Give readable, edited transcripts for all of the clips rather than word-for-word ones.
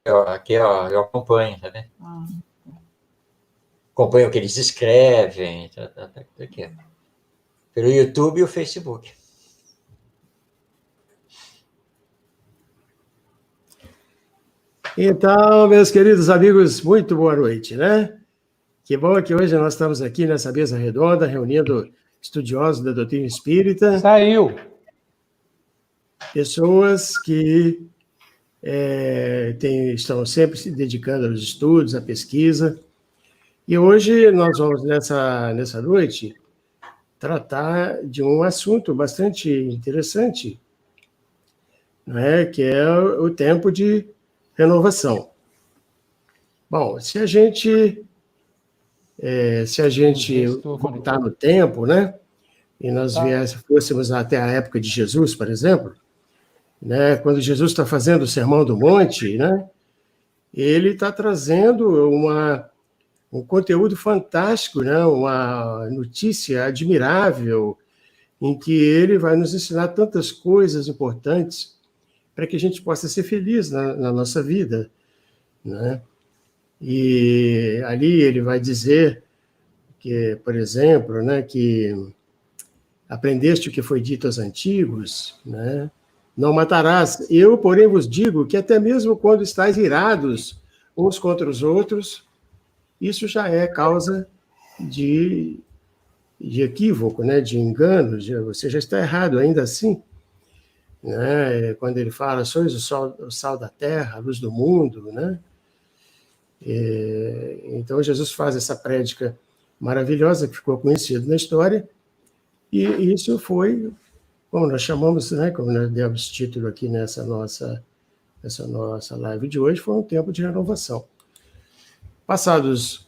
Aqui, ó, eu acompanho, tá vendo? Acompanho o que eles escrevem, tá aqui. Pelo YouTube e o Facebook. Então, meus queridos amigos, muito boa noite, né? Que bom que hoje nós estamos aqui nessa mesa redonda, reunindo estudiosos da doutrina espírita. Saiu! Pessoas que estão sempre se dedicando aos estudos, à pesquisa. E hoje nós vamos, nessa noite, tratar de um assunto bastante interessante, não é? Que é o tempo de renovação. Bom, se a gente voltar no tempo, né? E nós fôssemos até a época de Jesus, por exemplo, né? Quando Jesus está fazendo o Sermão do Monte, né? Ele está trazendo um conteúdo fantástico, né? Uma notícia admirável, em que ele vai nos ensinar tantas coisas importantes para que a gente possa ser feliz na nossa vida, né? E ali ele vai dizer que, por exemplo, né, que aprendeste o que foi dito aos antigos, né? Não matarás. Eu, porém, vos digo que até mesmo quando estáis irados uns contra os outros, isso já é causa de equívoco, né? De engano, você já está errado ainda assim. Né? Quando ele fala, sois o sal da terra, a luz do mundo, né? Então, Jesus faz essa prédica maravilhosa que ficou conhecida na história, e isso foi, como nós chamamos, né, como nós demos título aqui nessa nossa live de hoje, foi um tempo de renovação. Passados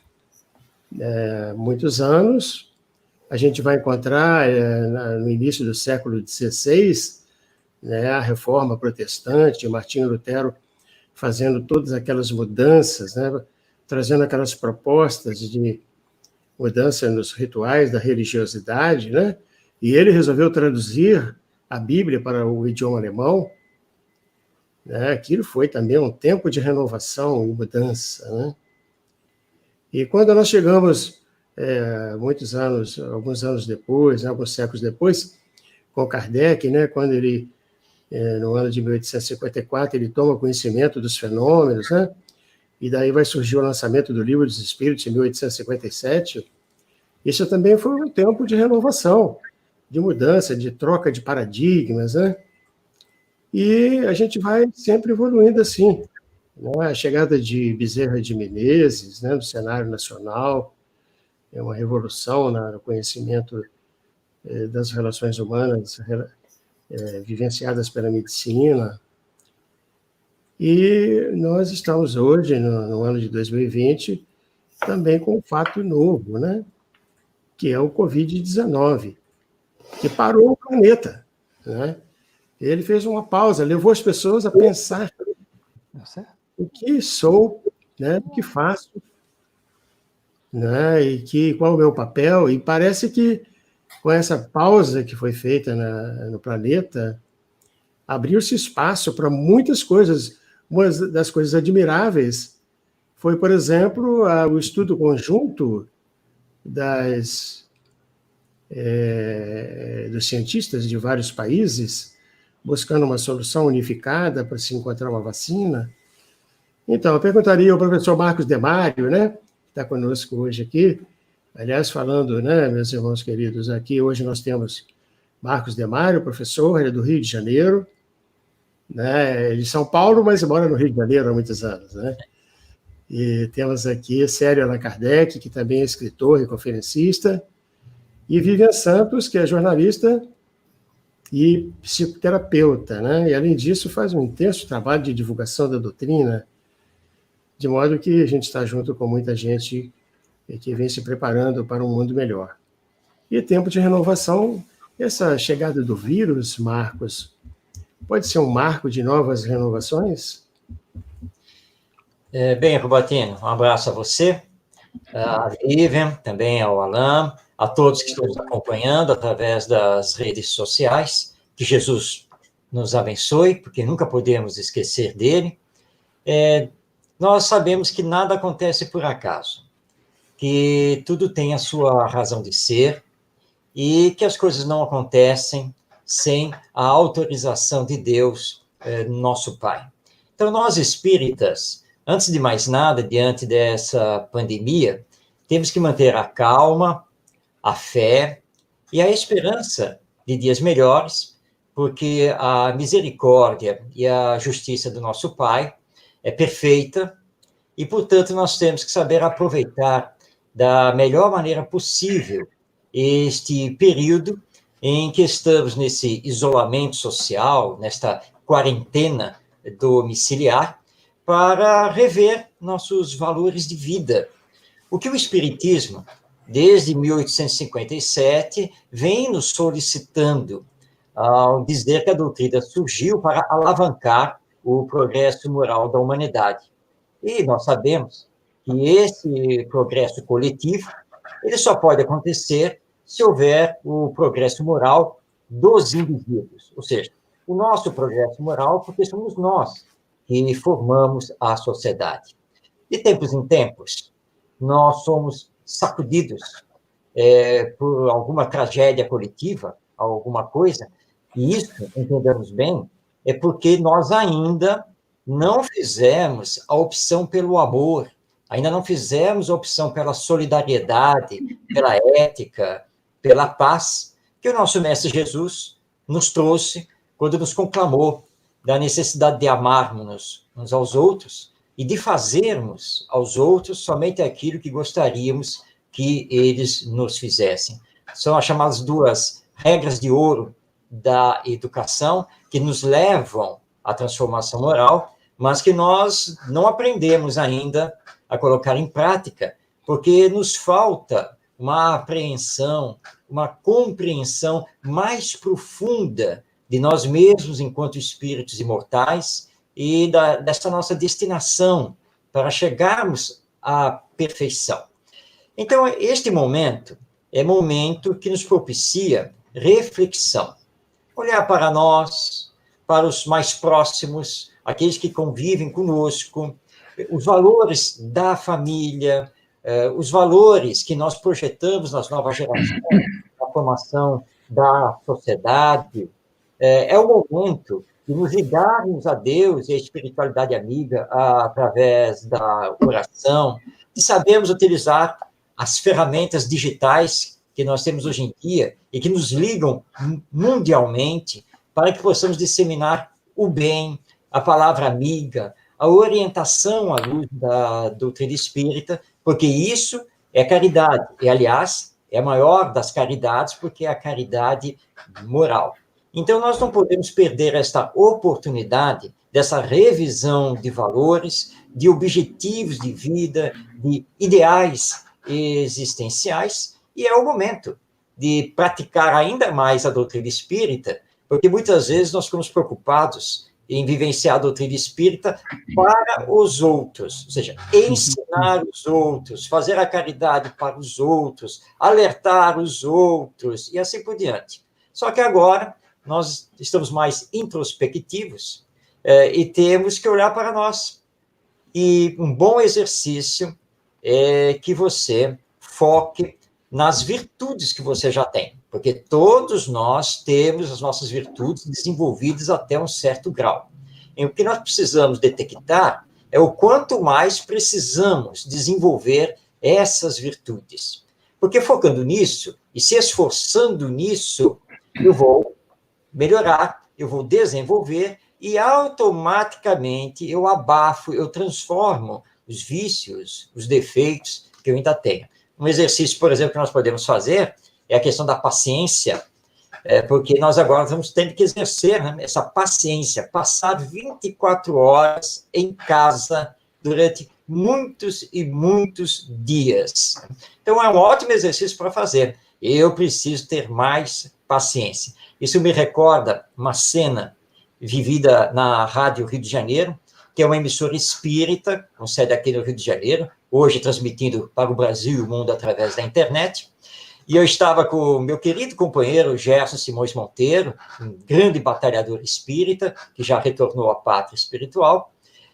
muitos anos, a gente vai encontrar, no início do século XVI, né, a Reforma Protestante, Martinho Lutero fazendo todas aquelas mudanças, né, trazendo aquelas propostas de mudança nos rituais da religiosidade, né, e ele resolveu traduzir a Bíblia para o idioma alemão, né, aquilo foi também um tempo de renovação e mudança, né. E quando nós chegamos, alguns anos depois, né, alguns séculos depois, com Kardec, né, quando ele no ano de 1854, ele toma conhecimento dos fenômenos, né? E daí vai surgir o lançamento do Livro dos Espíritos, em 1857. Isso também foi um tempo de renovação, de mudança, de troca de paradigmas, né? E a gente vai sempre evoluindo assim. Né? A chegada de Bezerra de Menezes, né, no cenário nacional, é uma revolução no conhecimento das relações humanas, vivenciadas pela medicina. E nós estamos hoje, no ano de 2020, também com um fato novo, né? Que é o Covid-19, que parou o planeta, né? Ele fez uma pausa, levou as pessoas a pensar o que sou, né? O que faço, né? E qual é o meu papel. E parece que com essa pausa que foi feita no planeta, abriu-se espaço para muitas coisas. Uma das coisas admiráveis foi, por exemplo, o estudo conjunto dos cientistas de vários países, buscando uma solução unificada para se encontrar uma vacina. Então, eu perguntaria ao professor Marcos Demário, né, que está conosco hoje aqui. Aliás, falando, né, meus irmãos queridos, aqui hoje nós temos Marcos Demário, professor, ele é do Rio de Janeiro, né, de São Paulo, mas mora no Rio de Janeiro há muitos anos, né? E temos aqui Célio Allan Kardec, que também é escritor e conferencista, e Vivian Santos, que é jornalista e psicoterapeuta, né? E, além disso, faz um intenso trabalho de divulgação da doutrina, de modo que a gente está junto com muita gente que vem se preparando para um mundo melhor. E tempo de renovação, essa chegada do vírus, Marcos, pode ser um marco de novas renovações? Bem, Rubatino, um abraço a você, a Vivian, também ao Alain, a todos que estão nos acompanhando através das redes sociais. Que Jesus nos abençoe, porque nunca podemos esquecer dele. nós sabemos que nada acontece por acaso, que tudo tem a sua razão de ser e que as coisas não acontecem sem a autorização de Deus, nosso Pai. Então, nós espíritas, antes de mais nada, diante dessa pandemia, temos que manter a calma, a fé e a esperança de dias melhores, porque a misericórdia e a justiça do nosso Pai é perfeita e, portanto, nós temos que saber aproveitar da melhor maneira possível este período em que estamos nesse isolamento social, nesta quarentena domiciliar, para rever nossos valores de vida. O que o Espiritismo, desde 1857, vem nos solicitando, ao dizer que a doutrina surgiu para alavancar o progresso moral da humanidade. E nós sabemos que esse progresso coletivo, ele só pode acontecer se houver o progresso moral dos indivíduos, ou seja, o nosso progresso moral, porque somos nós que formamos a sociedade. De tempos em tempos, nós somos sacudidos por alguma tragédia coletiva, alguma coisa, e isso, entendamos bem, é porque nós ainda não fizemos a opção pelo amor, ainda não fizemos a opção pela solidariedade, pela ética, pela paz, que o nosso Mestre Jesus nos trouxe quando nos conclamou da necessidade de amarmos uns aos outros e de fazermos aos outros somente aquilo que gostaríamos que eles nos fizessem. São as chamadas duas regras de ouro da educação que nos levam à transformação moral, mas que nós não aprendemos ainda a colocar em prática, porque nos falta uma apreensão, uma compreensão mais profunda de nós mesmos enquanto espíritos imortais e dessa nossa destinação para chegarmos à perfeição. Então, este momento é momento que nos propicia reflexão. Olhar para nós, para os mais próximos, aqueles que convivem conosco, os valores da família, os valores que nós projetamos nas novas gerações, na formação da sociedade. É o momento de nos ligarmos a Deus e a espiritualidade amiga através da oração, de sabermos utilizar as ferramentas digitais que nós temos hoje em dia e que nos ligam mundialmente para que possamos disseminar o bem, a palavra amiga, a orientação à luz da doutrina espírita, porque isso é caridade. E, aliás, é a maior das caridades, porque é a caridade moral. Então, nós não podemos perder esta oportunidade dessa revisão de valores, de objetivos de vida, de ideais existenciais, e é o momento de praticar ainda mais a doutrina espírita, porque muitas vezes nós ficamos preocupados em vivenciar a doutrina espírita para os outros, ou seja, ensinar os outros, fazer a caridade para os outros, alertar os outros, e assim por diante. Só que agora nós estamos mais introspectivos e temos que olhar para nós. E um bom exercício é que você foque nas virtudes que você já tem, porque todos nós temos as nossas virtudes desenvolvidas até um certo grau. E o que nós precisamos detectar é o quanto mais precisamos desenvolver essas virtudes. Porque focando nisso e se esforçando nisso, eu vou melhorar, eu vou desenvolver e automaticamente eu abafo, eu transformo os vícios, os defeitos que eu ainda tenho. Um exercício, por exemplo, que nós podemos fazer é a questão da paciência, porque nós agora vamos ter que exercer, né, essa paciência, passar 24 horas em casa durante muitos e muitos dias. Então, é um ótimo exercício para fazer. Eu preciso ter mais paciência. Isso me recorda uma cena vivida na Rádio Rio de Janeiro, que é uma emissora espírita, com sede aqui no Rio de Janeiro, hoje transmitindo para o Brasil e o mundo através da internet. E eu estava com o meu querido companheiro Gerson Simões Monteiro, um grande batalhador espírita, que já retornou à pátria espiritual,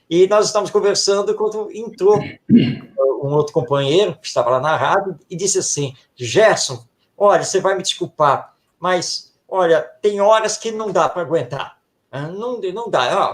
E nós estávamos conversando quando entrou um outro companheiro que estava lá na rádio e disse assim: Gerson, olha, você vai me desculpar, mas, olha, tem horas que não dá para aguentar.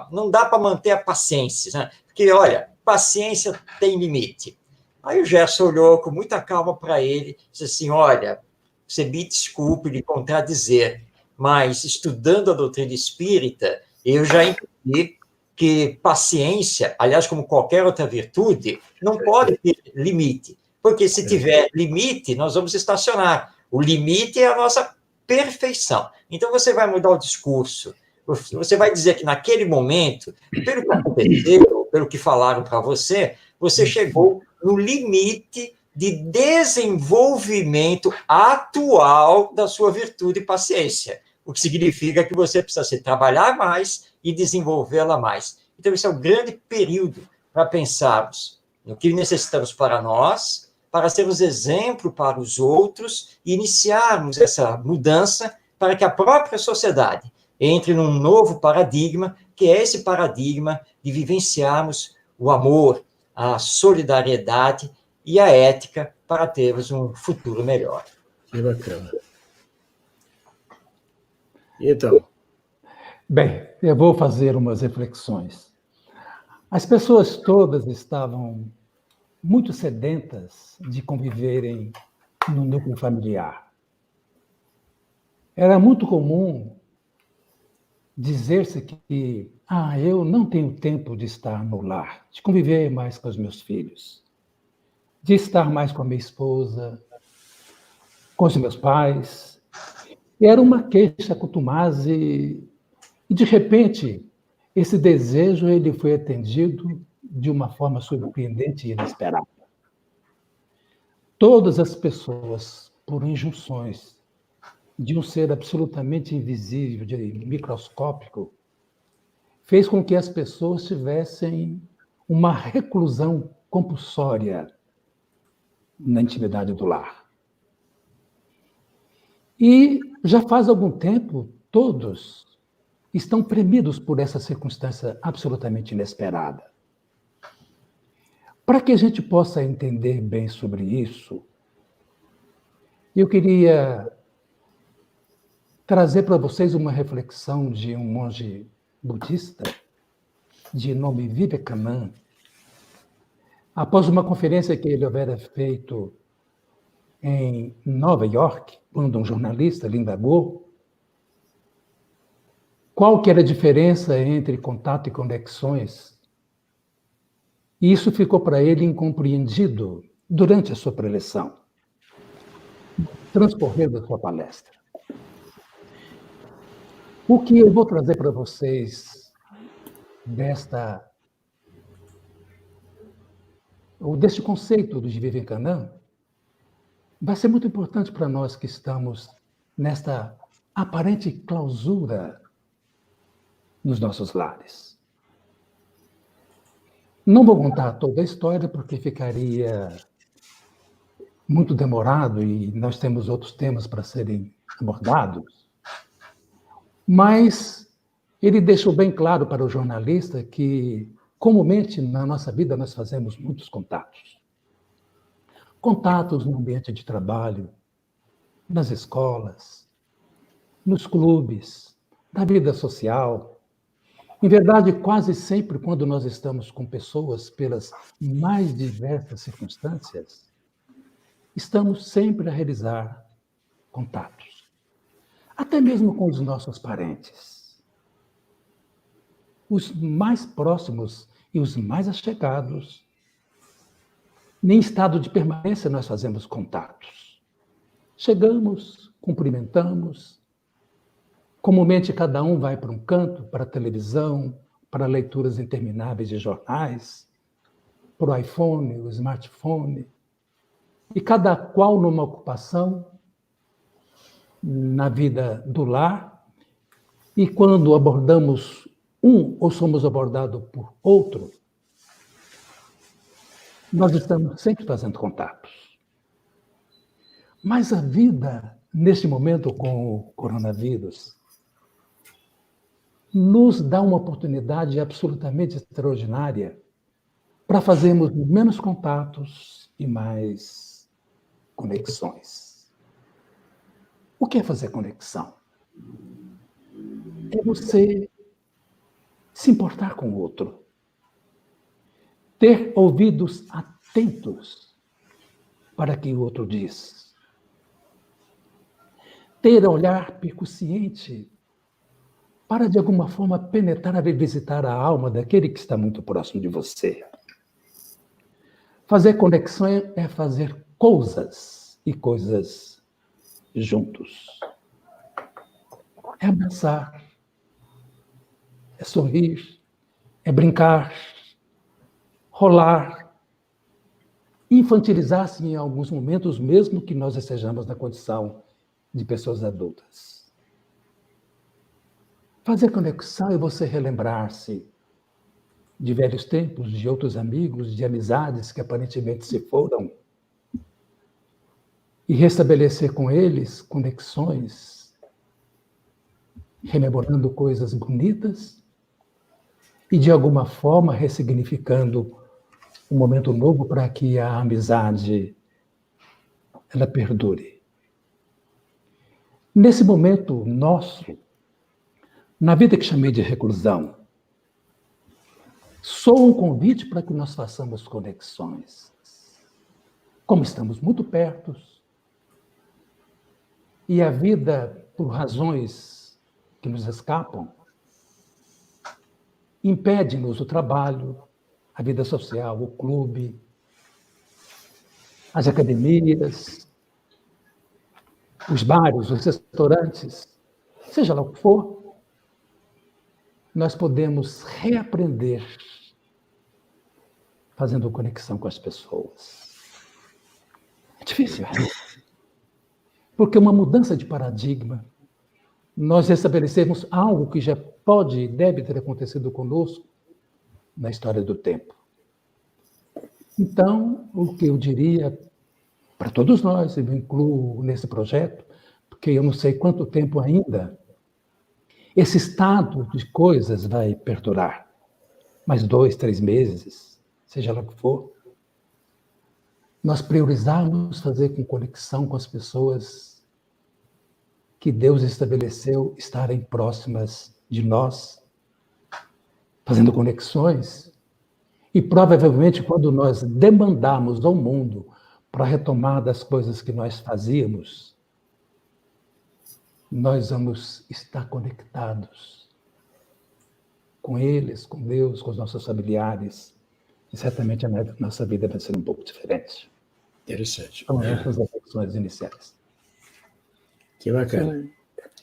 Não dá para manter a paciência, né? Porque, olha, paciência tem limite. Aí o Gerson olhou com muita calma para ele e disse assim: olha, você me desculpe lhe contradizer, mas estudando a doutrina espírita, eu já entendi que paciência, aliás, como qualquer outra virtude, não pode ter limite, porque se tiver limite, nós vamos estacionar. O limite é a nossa perfeição. Então, você vai mudar o discurso, você vai dizer que naquele momento, pelo que aconteceu, pelo que falaram para você, você chegou no limite de desenvolvimento atual da sua virtude e paciência, o que significa que você precisa se trabalhar mais e desenvolvê-la mais. Então, esse é o grande período para pensarmos no que necessitamos para nós, para sermos exemplo para os outros e iniciarmos essa mudança para que a própria sociedade entre num novo paradigma, que é esse paradigma de vivenciarmos o amor, a solidariedade e a ética para termos um futuro melhor. Que bacana. Então. Bem, eu vou fazer umas reflexões. As pessoas todas estavam muito sedentas de conviverem no núcleo familiar. Era muito comum dizer-se que eu não tenho tempo de estar no lar, de conviver mais com os meus filhos, de estar mais com a minha esposa, com os meus pais. E era uma queixa contumaz e de repente, esse desejo ele foi atendido de uma forma surpreendente e inesperada. Todas as pessoas, por injunções de um ser absolutamente invisível, de microscópico, fez com que as pessoas tivessem uma reclusão compulsória na intimidade do lar. E já faz algum tempo, todos estão premidos por essa circunstância absolutamente inesperada. Para que a gente possa entender bem sobre isso, eu queria trazer para vocês uma reflexão de um monge budista de nome Vivekananda, após uma conferência que ele houvera feito em Nova York, quando um jornalista lhe indagou qual que era a diferença entre contato e conexões. E isso ficou para ele incompreendido durante a sua preleção, no transcorrer da sua palestra. O que eu vou trazer para vocês deste conceito do Vivekananda vai ser muito importante para nós que estamos nesta aparente clausura nos nossos lares. Não vou contar toda a história, porque ficaria muito demorado e nós temos outros temas para serem abordados. Mas ele deixou bem claro para o jornalista que, comumente, na nossa vida, nós fazemos muitos contatos. Contatos no ambiente de trabalho, nas escolas, nos clubes, na vida social. Em verdade, quase sempre, quando nós estamos com pessoas pelas mais diversas circunstâncias, estamos sempre a realizar contatos. Até mesmo com os nossos parentes. Os mais próximos e os mais achegados. Nem em estado de permanência nós fazemos contatos. Chegamos, cumprimentamos. Comumente, cada um vai para um canto, para a televisão, para leituras intermináveis de jornais, para o iPhone, o smartphone, e cada qual numa ocupação na vida do lar, e quando abordamos um ou somos abordados por outro, nós estamos sempre fazendo contatos. Mas a vida, neste momento com o coronavírus, nos dá uma oportunidade absolutamente extraordinária para fazermos menos contatos e mais conexões. O que é fazer conexão? É você se importar com o outro, ter ouvidos atentos para o que o outro diz, ter olhar percussiente para, de alguma forma, penetrar e visitar a alma daquele que está muito próximo de você. Fazer conexão é fazer coisas e coisas juntos. É abraçar, é sorrir, é brincar, rolar, infantilizar-se em alguns momentos, mesmo que nós estejamos na condição de pessoas adultas. Fazer conexão é você relembrar-se de velhos tempos, de outros amigos, de amizades que aparentemente se foram, e restabelecer com eles conexões, rememorando coisas bonitas e, de alguma forma, ressignificando um momento novo para que a amizade ela perdure. Nesse momento nosso, na vida que chamei de reclusão, soa um convite para que nós façamos conexões. Como estamos muito perto, e a vida, por razões que nos escapam, impede-nos o trabalho, a vida social, o clube, as academias, os bares, os restaurantes, seja lá o que for, nós podemos reaprender fazendo conexão com as pessoas. É difícil, porque uma mudança de paradigma, nós estabelecemos algo que já pode e deve ter acontecido conosco na história do tempo. Então, o que eu diria para todos nós, eu me incluo nesse projeto, porque eu não sei quanto tempo ainda esse estado de coisas vai perdurar. Mais 2, 3 meses, seja lá o que for. Nós priorizarmos fazer com conexão com as pessoas que Deus estabeleceu estarem próximas de nós, fazendo conexões. E provavelmente quando nós demandarmos ao mundo para retomar das coisas que nós fazíamos, nós vamos estar conectados com eles, com Deus, com os nossos familiares. E certamente a nossa vida vai ser um pouco diferente. Interessante. São essas reflexões iniciais. Que bacana.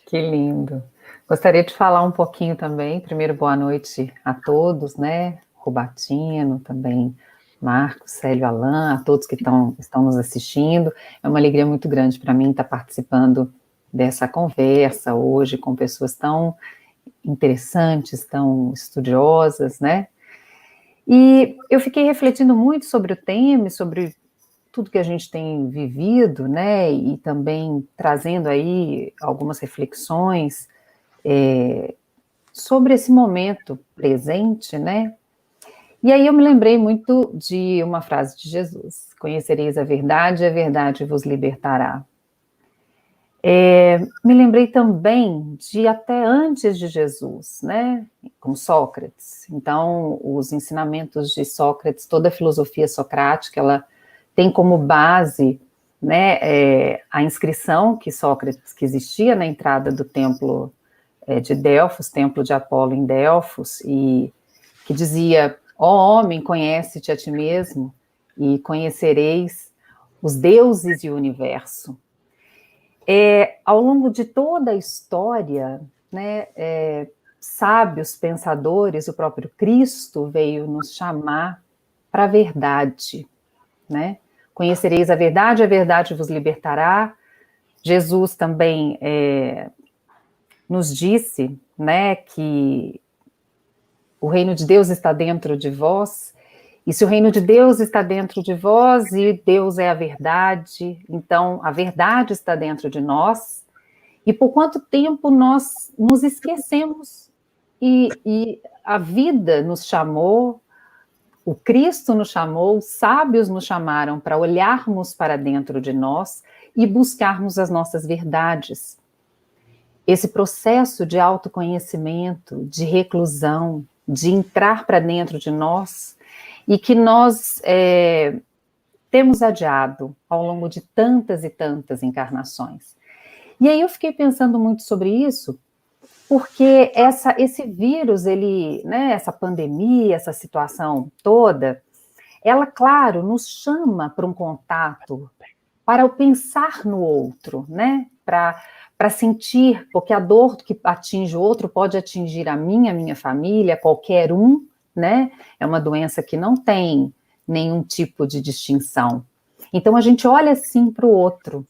Que lindo. Gostaria de falar um pouquinho também. Primeiro, boa noite a todos, né? Rubatino, também Marcos, Célio, Alain, a todos que estão nos assistindo. É uma alegria muito grande para mim estar participando dessa conversa hoje com pessoas tão interessantes, tão estudiosas, né? E eu fiquei refletindo muito sobre o tema e sobre tudo que a gente tem vivido, né? E também trazendo aí algumas reflexões sobre esse momento presente, né? E aí eu me lembrei muito de uma frase de Jesus: conhecereis a verdade vos libertará. Me lembrei também de até antes de Jesus, né, com Sócrates. Então, os ensinamentos de Sócrates, toda a filosofia socrática, ela tem como base, né, a inscrição que Sócrates, que existia na entrada do templo de Delfos, templo de Apolo em Delfos, e que dizia: ó homem, conhece-te a ti mesmo e conhecereis os deuses e o universo. Ao longo de toda a história, né, sábios pensadores, o próprio Cristo veio nos chamar para a verdade, né? Conhecereis a verdade vos libertará. Jesus também nos disse, né, que o reino de Deus está dentro de vós. E se o reino de Deus está dentro de vós e Deus é a verdade, então a verdade está dentro de nós. E por quanto tempo nós nos esquecemos e a vida nos chamou, o Cristo nos chamou, os sábios nos chamaram para olharmos para dentro de nós e buscarmos as nossas verdades. Esse processo de autoconhecimento, de reclusão, de entrar para dentro de nós, e que nós temos adiado ao longo de tantas e tantas encarnações. E aí eu fiquei pensando muito sobre isso, porque esse vírus, essa pandemia, essa situação toda, ela, claro, nos chama para um contato, para o pensar no outro, né? Para sentir, porque a dor que atinge o outro pode atingir a minha família, qualquer um, né? É uma doença que não tem nenhum tipo de distinção. Então, a gente olha assim para o outro,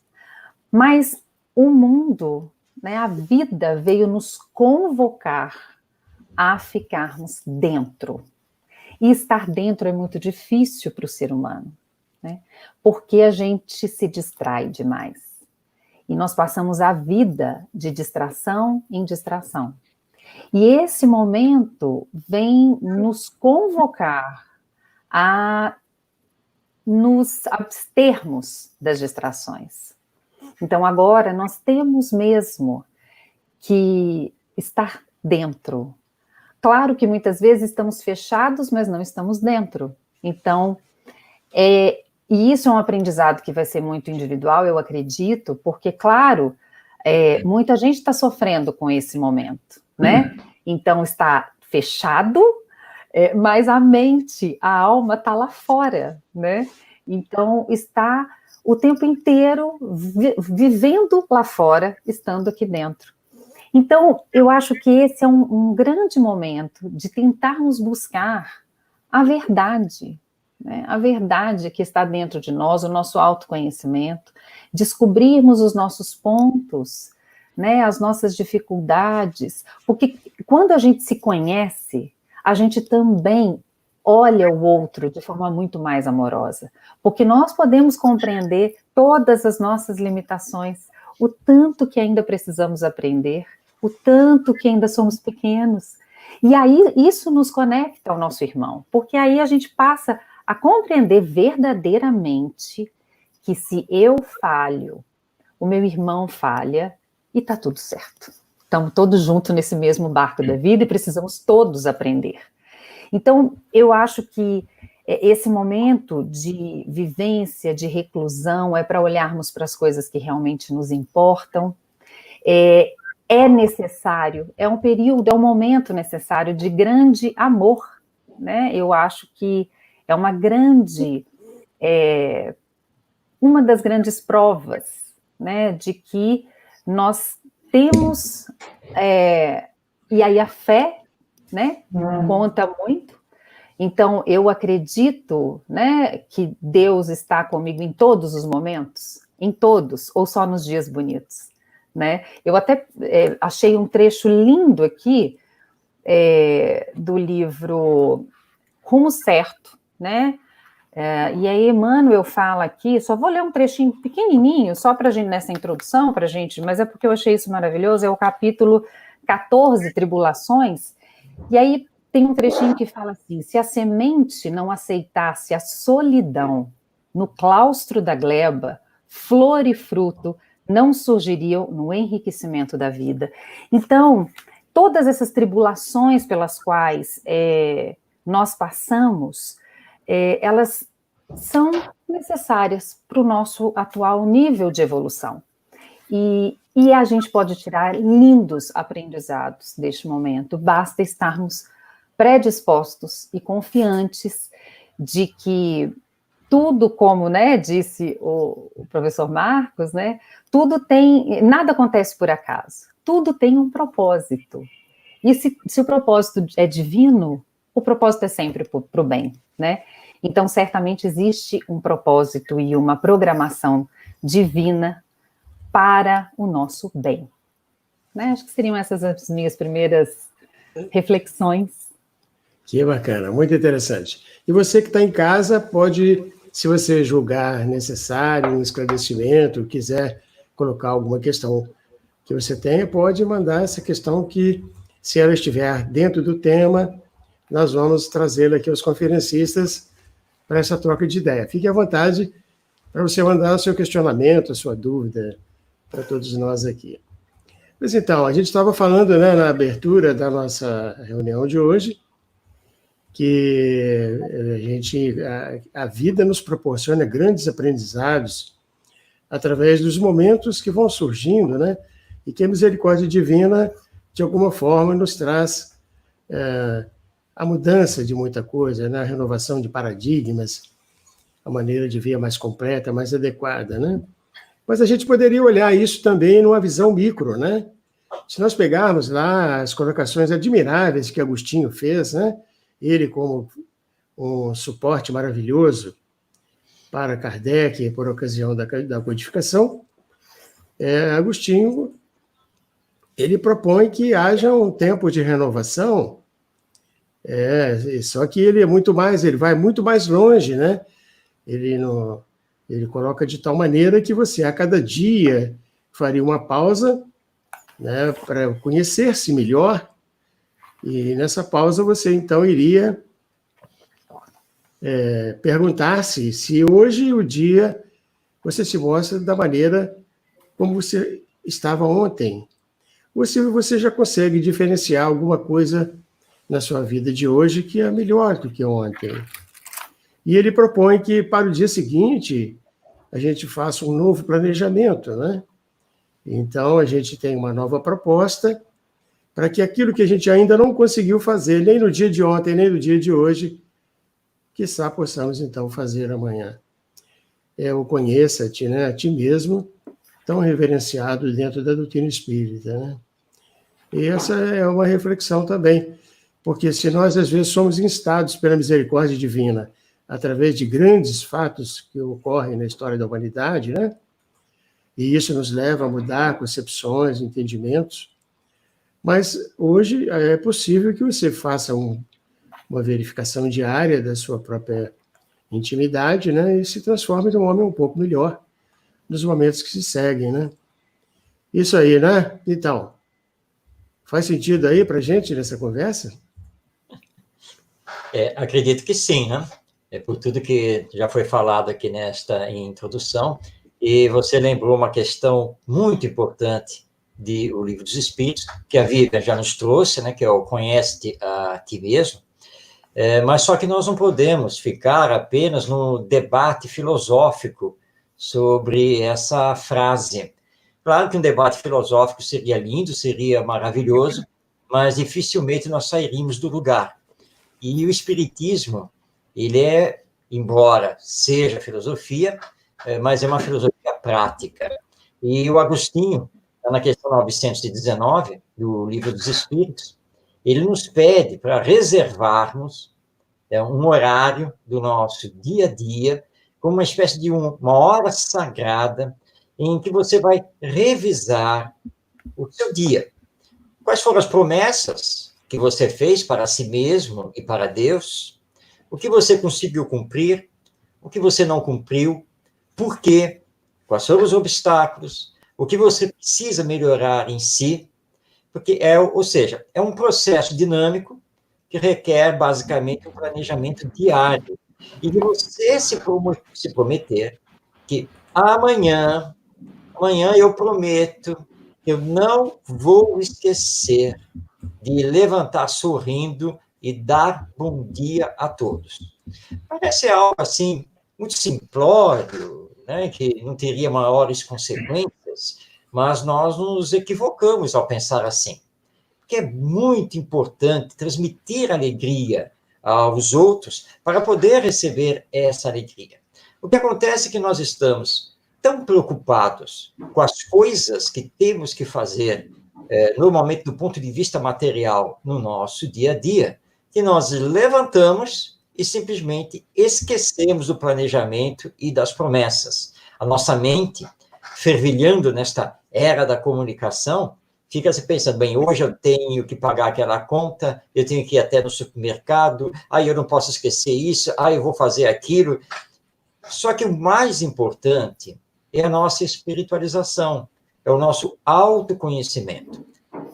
mas o mundo, né, a vida veio nos convocar a ficarmos dentro. E estar dentro é muito difícil para o ser humano, né? Porque a gente se distrai demais. E nós passamos a vida de distração em distração. E esse momento vem nos convocar a nos abstermos das distrações. Então, agora, nós temos mesmo que estar dentro. Claro que muitas vezes estamos fechados, mas não estamos dentro. Então, e isso é um aprendizado que vai ser muito individual, eu acredito, porque, claro, muita gente está sofrendo com esse momento, né? Então, está fechado, mas a mente, a alma está lá fora, né? Então, está o tempo inteiro vivendo lá fora, estando aqui dentro. Então, eu acho que esse é um grande momento de tentarmos buscar a verdade, né? A verdade que está dentro de nós, o nosso autoconhecimento, descobrirmos os nossos pontos, né? As nossas dificuldades, porque quando a gente se conhece, a gente também olha o outro de forma muito mais amorosa, porque nós podemos compreender todas as nossas limitações, o tanto que ainda precisamos aprender, o tanto que ainda somos pequenos. E aí isso nos conecta ao nosso irmão, porque aí a gente passa a compreender verdadeiramente que se eu falho, o meu irmão falha e está tudo certo. Estamos todos juntos nesse mesmo barco da vida e precisamos todos aprender. Então, eu acho que esse momento de vivência, de reclusão, é para olharmos para as coisas que realmente nos importam. É necessário, é um período, é um momento necessário de grande amor, né? Eu acho que é uma das grandes provas, né, de que nós temos, e aí a fé, né, conta muito. Então, eu acredito, né, que Deus está comigo em todos os momentos, em todos, ou só nos dias bonitos, né? Eu até achei um trecho lindo aqui do livro Rumo Certo, né? E aí Emmanuel fala aqui, só vou ler um trechinho pequenininho, só para a gente, nessa introdução, para a gente, mas é porque eu achei isso maravilhoso, é o capítulo 14, Tribulações, e aí tem um trechinho que fala assim: se a semente não aceitasse a solidão no claustro da gleba, flor e fruto não surgiriam no enriquecimento da vida. Então, todas essas tribulações pelas quais nós passamos, elas são necessárias para o nosso atual nível de evolução. E a gente pode tirar lindos aprendizados deste momento, basta estarmos predispostos e confiantes de que tudo, como, né, disse o professor Marcos, né, nada acontece por acaso, tudo tem um propósito. E se o propósito é divino, o propósito é sempre para o bem, né? Então, certamente existe um propósito e uma programação divina para o nosso bem, né? Acho que seriam essas as minhas primeiras reflexões. Que bacana, muito interessante. E você que está em casa pode, se você julgar necessário um esclarecimento, quiser colocar alguma questão que você tenha, pode mandar essa questão que se ela estiver dentro do tema, nós vamos trazê-la aqui aos conferencistas para essa troca de ideia. Fique à vontade para você mandar o seu questionamento, a sua dúvida, para todos nós aqui. Mas então, a gente estava falando, né, na abertura da nossa reunião de hoje, que a vida nos proporciona grandes aprendizados através dos momentos que vão surgindo, né, e que a misericórdia divina, de alguma forma, nos traz a mudança de muita coisa, né, a renovação de paradigmas, a maneira de ver mais completa, mais adequada, né? Mas a gente poderia olhar isso também numa visão micro, né? Se nós pegarmos lá as colocações admiráveis que Agostinho fez, né? Ele como um suporte maravilhoso para Kardec por ocasião da codificação, Agostinho, ele propõe que haja um tempo de renovação, só que ele vai muito mais longe, né? Ele coloca de tal maneira que você, a cada dia, faria uma pausa, né, para conhecer-se melhor, e nessa pausa você, então, iria perguntar-se se hoje o dia você se mostra da maneira como você estava ontem, ou se você já consegue diferenciar alguma coisa na sua vida de hoje que é melhor do que ontem. E ele propõe que, para o dia seguinte, a gente faça um novo planejamento, né? Então, a gente tem uma nova proposta para que aquilo que a gente ainda não conseguiu fazer, nem no dia de ontem, nem no dia de hoje, quiçá possamos, então, fazer amanhã. O conheça-te, né, a ti mesmo, tão reverenciado dentro da doutrina espírita, né? E essa é uma reflexão também, porque se nós, às vezes, somos instados pela misericórdia divina, através de grandes fatos que ocorrem na história da humanidade, né? E isso nos leva a mudar concepções, entendimentos. Mas hoje é possível que você faça uma verificação diária da sua própria intimidade, né? E se transforme num homem um pouco melhor nos momentos que se seguem, né? Isso aí, né? Então, faz sentido aí para a gente nessa conversa? Acredito que sim, né? Por tudo que já foi falado aqui nesta introdução, e você lembrou uma questão muito importante do Livro dos Espíritos, que a Vivian já nos trouxe, né, que é o conhece-te a ti mesmo, mas só que nós não podemos ficar apenas no debate filosófico sobre essa frase. Claro que um debate filosófico seria lindo, seria maravilhoso, mas dificilmente nós sairíamos do lugar. E o Espiritismo, ele embora seja filosofia, mas é uma filosofia prática. E o Agostinho, na questão 919, do Livro dos Espíritos, ele nos pede para reservarmos um horário do nosso dia a dia, como uma espécie de uma hora sagrada, em que você vai revisar o seu dia. Quais foram as promessas que você fez para si mesmo e para Deus? O que você conseguiu cumprir? O que você não cumpriu? Por quê? Quais foram os obstáculos? O que você precisa melhorar em si? Porque ou seja, é um processo dinâmico que requer, basicamente, um planejamento diário. E de você se prometer que amanhã eu prometo que eu não vou esquecer de levantar sorrindo e dar bom dia a todos. Parece algo, assim, muito simplório, né, que não teria maiores consequências, mas nós nos equivocamos ao pensar assim. Porque é muito importante transmitir alegria aos outros para poder receber essa alegria. O que acontece é que nós estamos tão preocupados com as coisas que temos que fazer, normalmente do ponto de vista material, no nosso dia a dia, que nós levantamos e simplesmente esquecemos do planejamento e das promessas. A nossa mente, fervilhando nesta era da comunicação, fica se pensando, bem, hoje eu tenho que pagar aquela conta, eu tenho que ir até no supermercado, eu não posso esquecer isso, eu vou fazer aquilo. Só que o mais importante é a nossa espiritualização, é o nosso autoconhecimento.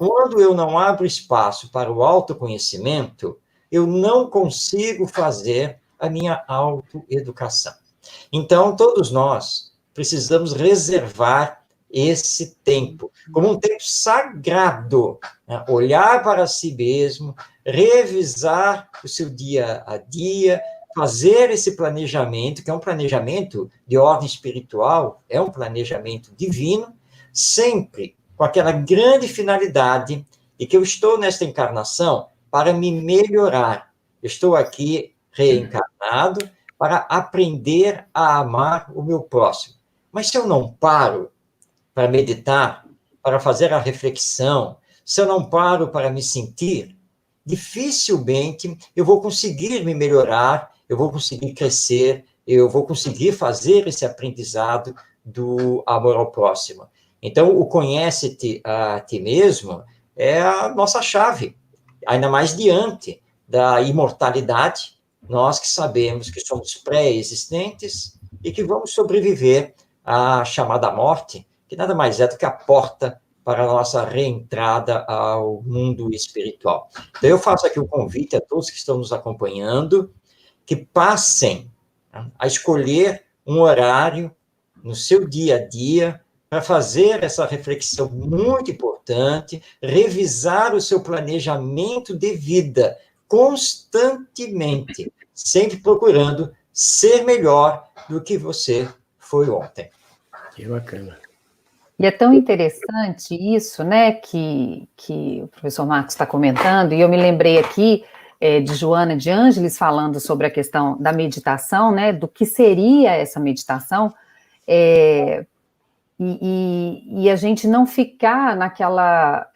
quando eu não abro espaço para o autoconhecimento, eu não consigo fazer a minha autoeducação. Então, todos nós precisamos reservar esse tempo, como um tempo sagrado, né? Olhar para si mesmo, revisar o seu dia a dia, fazer esse planejamento, que é um planejamento de ordem espiritual, é um planejamento divino, sempre com aquela grande finalidade de que eu estou nesta encarnação para me melhorar. Eu estou aqui reencarnado para aprender a amar o meu próximo. Mas se eu não paro para meditar, para fazer a reflexão, se eu não paro para me sentir, dificilmente eu vou conseguir me melhorar, eu vou conseguir crescer, eu vou conseguir fazer esse aprendizado do amor ao próximo. Então, o conhece-te a ti mesmo é a nossa chave, ainda mais diante da imortalidade, nós que sabemos que somos pré-existentes e que vamos sobreviver à chamada morte, que nada mais é do que a porta para a nossa reentrada ao mundo espiritual. Então, eu faço aqui um convite a todos que estão nos acompanhando, que passem a escolher um horário no seu dia a dia para fazer essa reflexão muito importante, revisar o seu planejamento de vida constantemente, sempre procurando ser melhor do que você foi ontem. Que bacana. E é tão interessante isso, né, que o professor Marcos está comentando, e eu me lembrei aqui de Joana de Ângeles falando sobre a questão da meditação, né, do que seria essa meditação, e a gente não ficar naquela...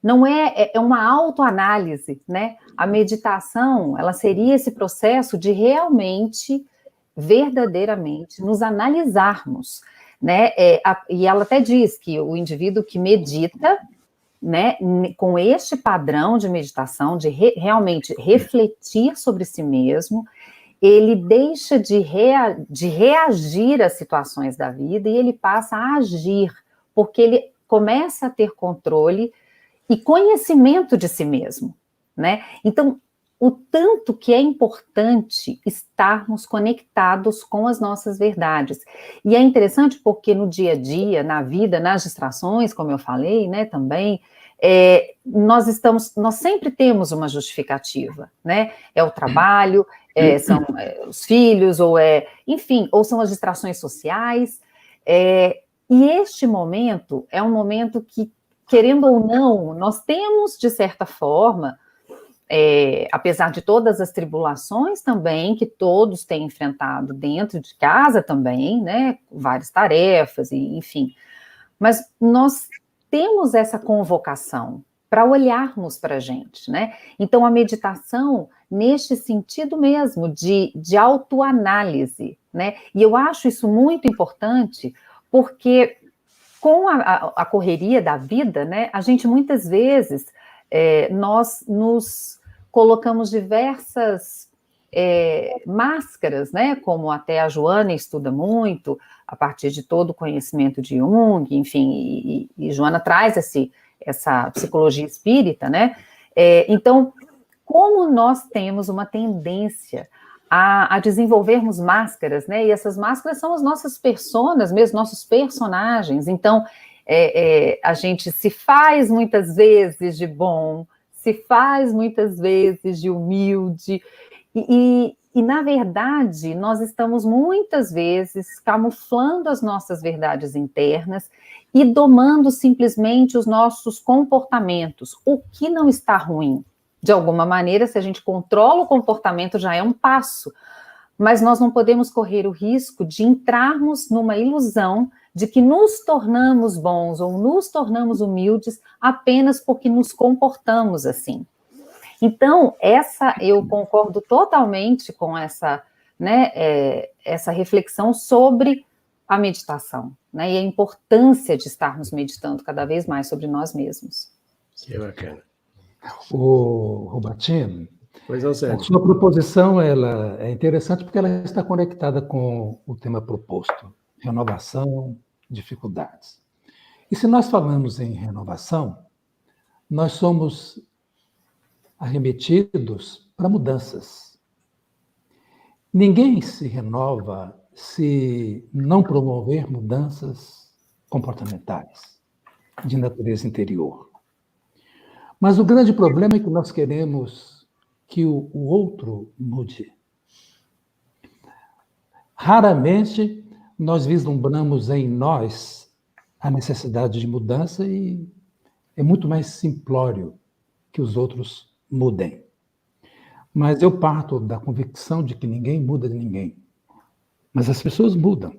não é uma autoanálise, né? A meditação, ela seria esse processo de realmente, verdadeiramente, nos analisarmos, né? E ela até diz que o indivíduo que medita, né, com este padrão de meditação, de realmente refletir sobre si mesmo, ele deixa de reagir às situações da vida e ele passa a agir, porque ele começa a ter controle e conhecimento de si mesmo, né? Então, o tanto que é importante estarmos conectados com as nossas verdades. E é interessante porque no dia a dia, na vida, nas distrações, como eu falei, né, também, nós sempre temos uma justificativa, né? É o trabalho, são os filhos, enfim, ou são as distrações sociais. E este momento é um momento que, querendo ou não, nós temos, de certa forma, apesar de todas as tribulações também, que todos têm enfrentado dentro de casa também, né, várias tarefas, enfim, mas nós temos essa convocação para olharmos para a gente, né, então a meditação, neste sentido mesmo, de autoanálise, né, e eu acho isso muito importante, porque com a correria da vida, né, a gente muitas vezes, nós nos colocamos diversas máscaras, né, como até a Joana estuda muito, a partir de todo o conhecimento de Jung, enfim, e Joana traz essa psicologia espírita, né, então, como nós temos uma tendência a desenvolvermos máscaras, né, e essas máscaras são as nossas personas mesmo, nossos personagens, então, a gente se faz muitas vezes de bom, se faz muitas vezes de humilde, e na verdade, nós estamos muitas vezes camuflando as nossas verdades internas e domando simplesmente os nossos comportamentos, o que não está ruim. De alguma maneira, se a gente controla o comportamento, já é um passo, mas nós não podemos correr o risco de entrarmos numa ilusão de que nos tornamos bons ou nos tornamos humildes apenas porque nos comportamos assim. Então, eu concordo totalmente com essa reflexão sobre a meditação, né, e a importância de estarmos meditando cada vez mais sobre nós mesmos. Que bacana. Robertinho, Pois não, Sérgio. a sua proposição ela é interessante porque ela está conectada com o tema proposto, renovação, dificuldades. E se nós falamos em renovação, nós somos arremetidos para mudanças. Ninguém se renova se não promover mudanças comportamentais, de natureza interior. Mas o grande problema é que nós queremos que o outro mude. Raramente nós vislumbramos em nós a necessidade de mudança e é muito mais simplório que os outros mudem. Mas eu parto da convicção de que ninguém muda de ninguém. Mas as pessoas mudam.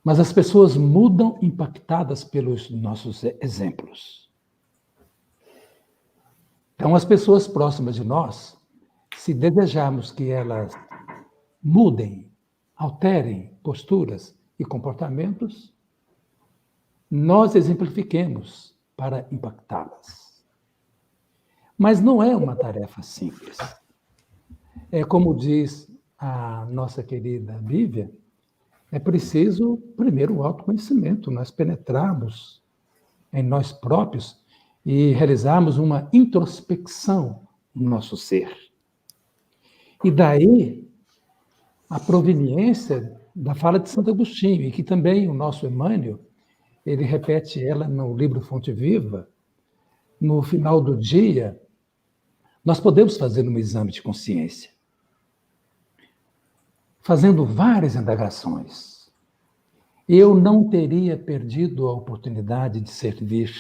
Mas as pessoas mudam impactadas pelos nossos exemplos. Então, as pessoas próximas de nós, se desejarmos que elas mudem, alterem posturas e comportamentos, nós exemplifiquemos para impactá-las. Mas não é uma tarefa simples. É como diz a nossa querida Bívia, é preciso, primeiro, o autoconhecimento, nós penetrarmos em nós próprios e realizarmos uma introspecção no nosso ser. E daí a proveniência da fala de Santo Agostinho, e que também o nosso Emmanuel, ele repete ela no livro Fonte Viva, no final do dia, nós podemos fazer um exame de consciência, fazendo várias indagações. Eu não teria perdido a oportunidade de servir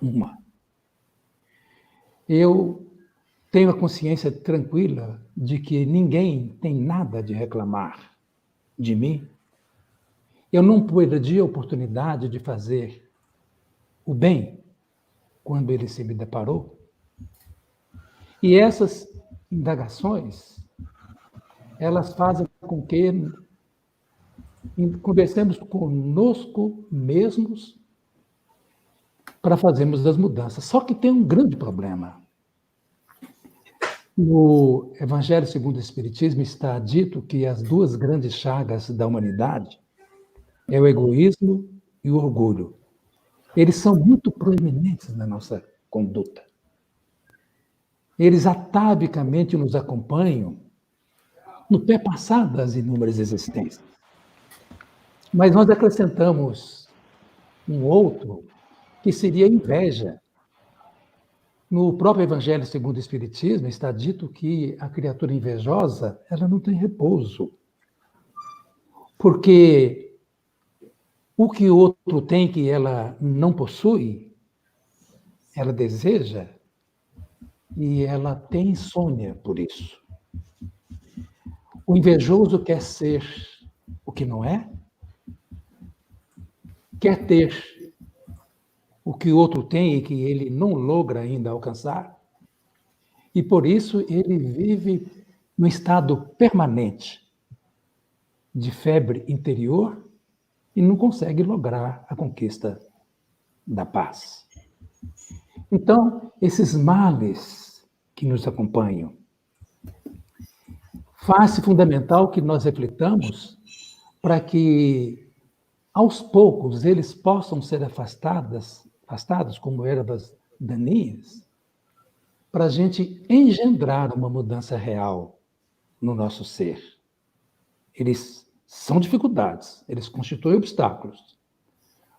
uma. Eu tenho a consciência tranquila de que ninguém tem nada de reclamar de mim. Eu não perdi a oportunidade de fazer o bem quando ele se me deparou. E essas indagações, elas fazem com que conversemos conosco mesmos para fazermos as mudanças. Só que tem um grande problema. No Evangelho segundo o Espiritismo está dito que as duas grandes chagas da humanidade é o egoísmo e o orgulho. Eles são muito proeminentes na nossa conduta. Eles atavicamente nos acompanham no pé passado das inúmeras existências. Mas nós acrescentamos um outro, que seria a inveja. No próprio Evangelho segundo o Espiritismo está dito que a criatura invejosa, ela não tem repouso. Porque o que o outro tem que ela não possui, ela deseja, e ela tem insônia por isso. O invejoso quer ser o que não é, quer ter o que o outro tem e que ele não logra ainda alcançar, e por isso ele vive num estado permanente de febre interior e não consegue lograr a conquista da paz. Então, esses males que nos acompanham, faz-se fundamental que nós reflitamos para que, aos poucos, eles possam ser afastados como ervas daninhas, para a gente engendrar uma mudança real no nosso ser. Eles são dificuldades, eles constituem obstáculos.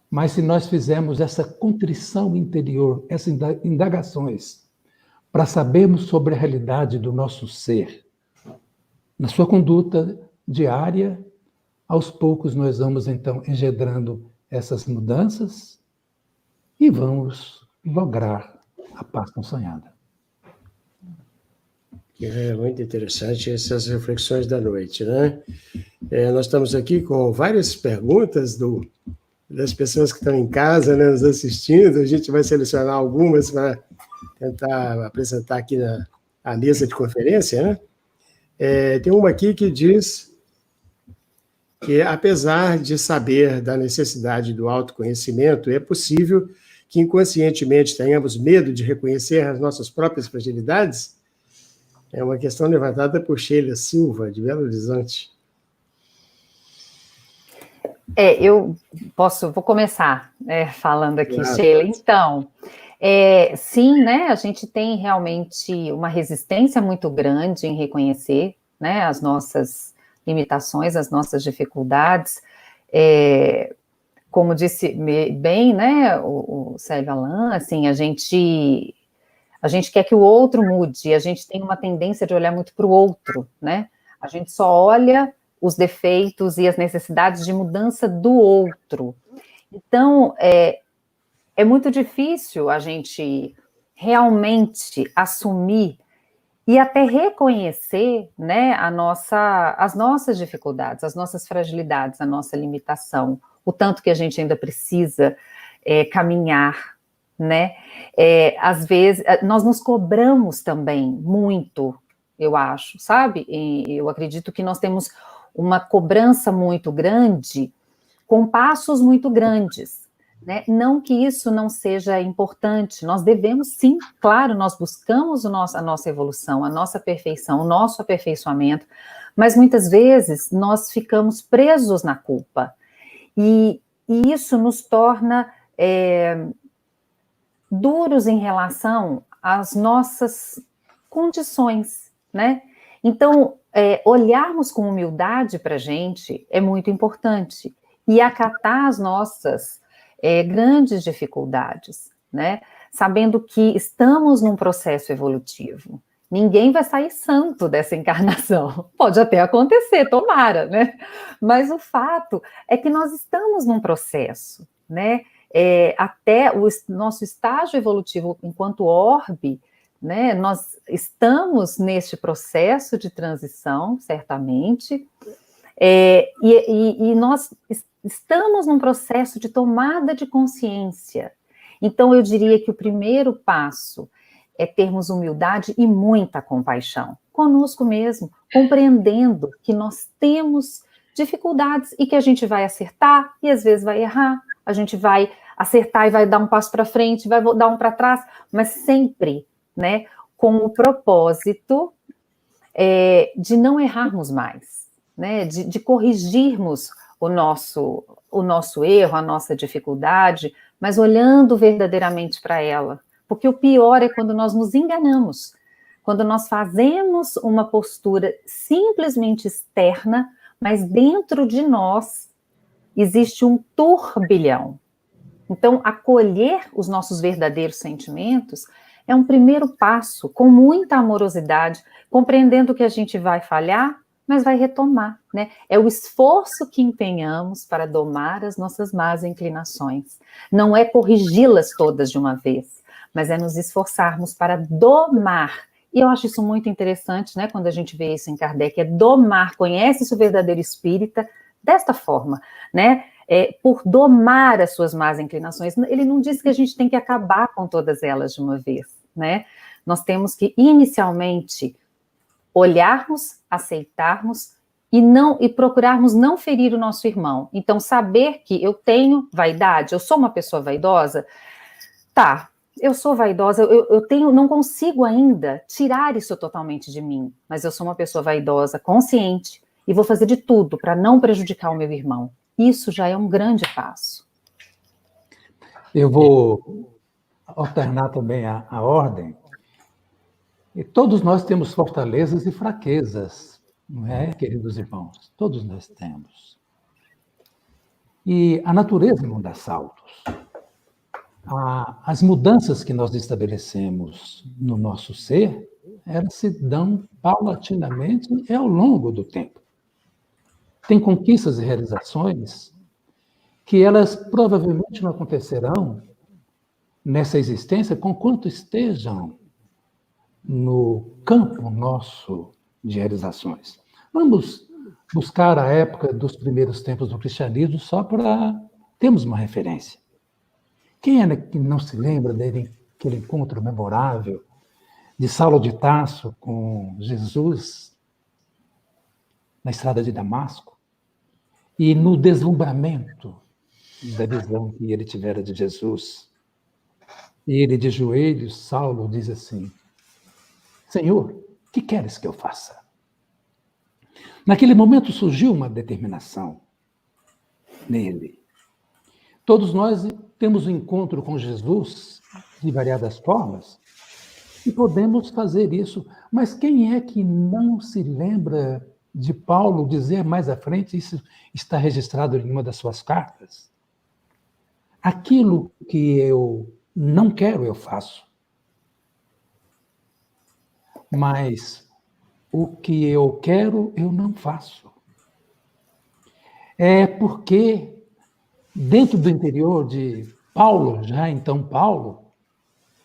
Mas se nós fizermos essa contrição interior, essas indagações, para sabermos sobre a realidade do nosso ser, na sua conduta diária, aos poucos nós vamos, então, engendrando essas mudanças e vamos lograr a paz consonhada. É muito interessante essas reflexões da noite, né? Nós estamos aqui com várias perguntas das pessoas que estão em casa, né, nos assistindo. A gente vai selecionar algumas para tentar apresentar aqui na mesa de conferência, né? Tem uma aqui que diz que, apesar de saber da necessidade do autoconhecimento, é possível que inconscientemente tenhamos medo de reconhecer as nossas próprias fragilidades? É uma questão levantada por Sheila Silva, de Belo Horizonte. Eu vou começar falando aqui, Claro. Sheila. Então, sim, né, a gente tem realmente uma resistência muito grande em reconhecer, né, as nossas limitações, as nossas dificuldades. Como disse bem, né, o Célio Alain, assim, a gente quer que o outro mude, a gente tem uma tendência de olhar muito para o outro, né? A gente só olha os defeitos e as necessidades de mudança do outro. Então, é muito difícil a gente realmente assumir e até reconhecer, né, as nossas dificuldades, as nossas fragilidades, a nossa limitação, o tanto que a gente ainda precisa caminhar, né? Às vezes, nós nos cobramos também muito, eu acho, sabe? E eu acredito que nós temos uma cobrança muito grande, com passos muito grandes, né? Não que isso não seja importante, nós devemos sim, claro, nós buscamos a nossa evolução, a nossa perfeição, o nosso aperfeiçoamento, mas muitas vezes nós ficamos presos na culpa, e isso nos torna duros em relação às nossas condições, né? Então, olharmos com humildade para a gente é muito importante, e acatar as nossas grandes dificuldades, né? Sabendo que estamos num processo evolutivo. Ninguém vai sair santo dessa encarnação. Pode até acontecer, tomara, né? Mas o fato é que nós estamos num processo, né? Até o nosso estágio evolutivo enquanto orbe, né? Nós estamos neste processo de transição, certamente, e nós estamos num processo de tomada de consciência. Então, eu diria que o primeiro passo é termos humildade e muita compaixão conosco mesmo, compreendendo que nós temos dificuldades e que a gente vai acertar e às vezes vai errar, a gente vai acertar e vai dar um passo para frente, vai dar um para trás, mas sempre, né, com o propósito de não errarmos mais, né, de corrigirmos o nosso erro, a nossa dificuldade, mas olhando verdadeiramente para ela. Porque o pior é quando nós nos enganamos, quando nós fazemos uma postura simplesmente externa, mas dentro de nós existe um turbilhão. Então, acolher os nossos verdadeiros sentimentos é um primeiro passo, com muita amorosidade, compreendendo que a gente vai falhar, mas vai retomar, né? É o esforço que empenhamos para domar as nossas más inclinações. Não é corrigi-las todas de uma vez, mas é nos esforçarmos para domar. E eu acho isso muito interessante, né? Quando a gente vê isso em Kardec, é domar, conhece-se o verdadeiro espírita desta forma, né? Por domar as suas más inclinações. Ele não diz que a gente tem que acabar com todas elas de uma vez, né? Nós temos que, inicialmente, olharmos, aceitarmos e procurarmos não ferir o nosso irmão. Então, saber que eu tenho vaidade, eu sou uma pessoa vaidosa, tá, eu sou vaidosa, eu não consigo ainda tirar isso totalmente de mim, mas eu sou uma pessoa vaidosa, consciente, e vou fazer de tudo para não prejudicar o meu irmão. Isso já é um grande passo. Eu vou alternar também a ordem. E todos nós temos fortalezas e fraquezas, não é, queridos irmãos? Todos nós temos. E a natureza não dá saltos. As mudanças que nós estabelecemos no nosso ser, elas se dão paulatinamente e ao longo do tempo. Tem conquistas e realizações que elas provavelmente não acontecerão nessa existência conquanto estejam no campo nosso de realizações. Vamos buscar a época dos primeiros tempos do cristianismo só para termos uma referência. Quem é que não se lembra daquele encontro memorável de Saulo de Tarso com Jesus na estrada de Damasco e no deslumbramento da visão que ele tivera de Jesus? E ele, de joelhos, Saulo diz assim: Senhor, o que queres que eu faça? Naquele momento surgiu uma determinação. nele. Todos nós temos um encontro com Jesus de variadas formas e podemos fazer isso. Mas quem é que não se lembra de Paulo dizer mais à frente, isso está registrado em uma das suas cartas? Aquilo que eu não quero, eu faço. Mas o que eu quero, eu não faço. É porque, dentro do interior de Paulo, já então Paulo,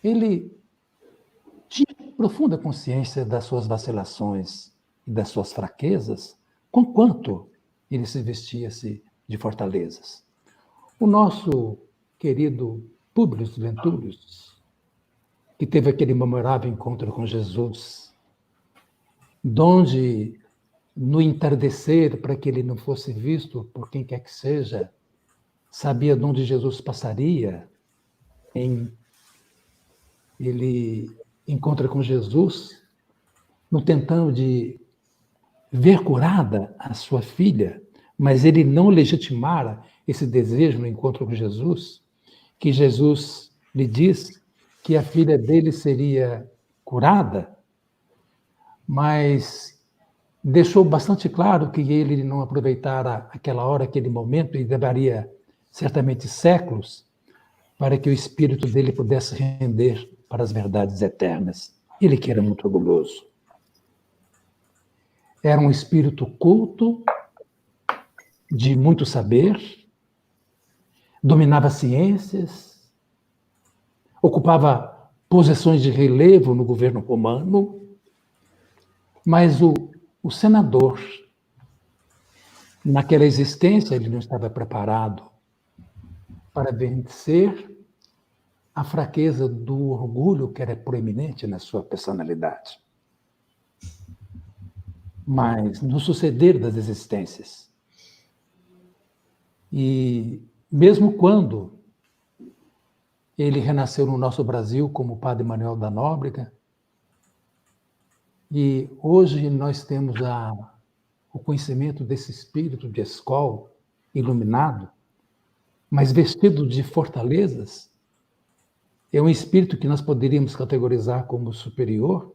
ele tinha profunda consciência das suas vacilações e das suas fraquezas, conquanto ele se vestia-se de fortalezas. O nosso querido Públio Lentulus, que teve aquele memorável encontro com Jesus, donde, no entardecer, para que ele não fosse visto por quem quer que seja, sabia de onde Jesus passaria, ele encontra com Jesus, no tentando de ver curada a sua filha, mas ele não legitimara esse desejo no encontro com Jesus, que Jesus lhe diz que a filha dele seria curada, mas deixou bastante claro que ele não aproveitara aquela hora, aquele momento, e levaria certamente séculos para que o espírito dele pudesse render para as verdades eternas. Ele que era muito orgulhoso. Era um espírito culto, de muito saber, dominava ciências, ocupava posições de relevo no governo romano, mas o senador, naquela existência, ele não estava preparado para vencer a fraqueza do orgulho que era proeminente na sua personalidade. Mas no suceder das existências. E mesmo quando ele renasceu no nosso Brasil como Padre Manuel da Nóbrega, e hoje nós temos o conhecimento desse espírito de escola iluminado, mas vestido de fortalezas, é um espírito que nós poderíamos categorizar como superior,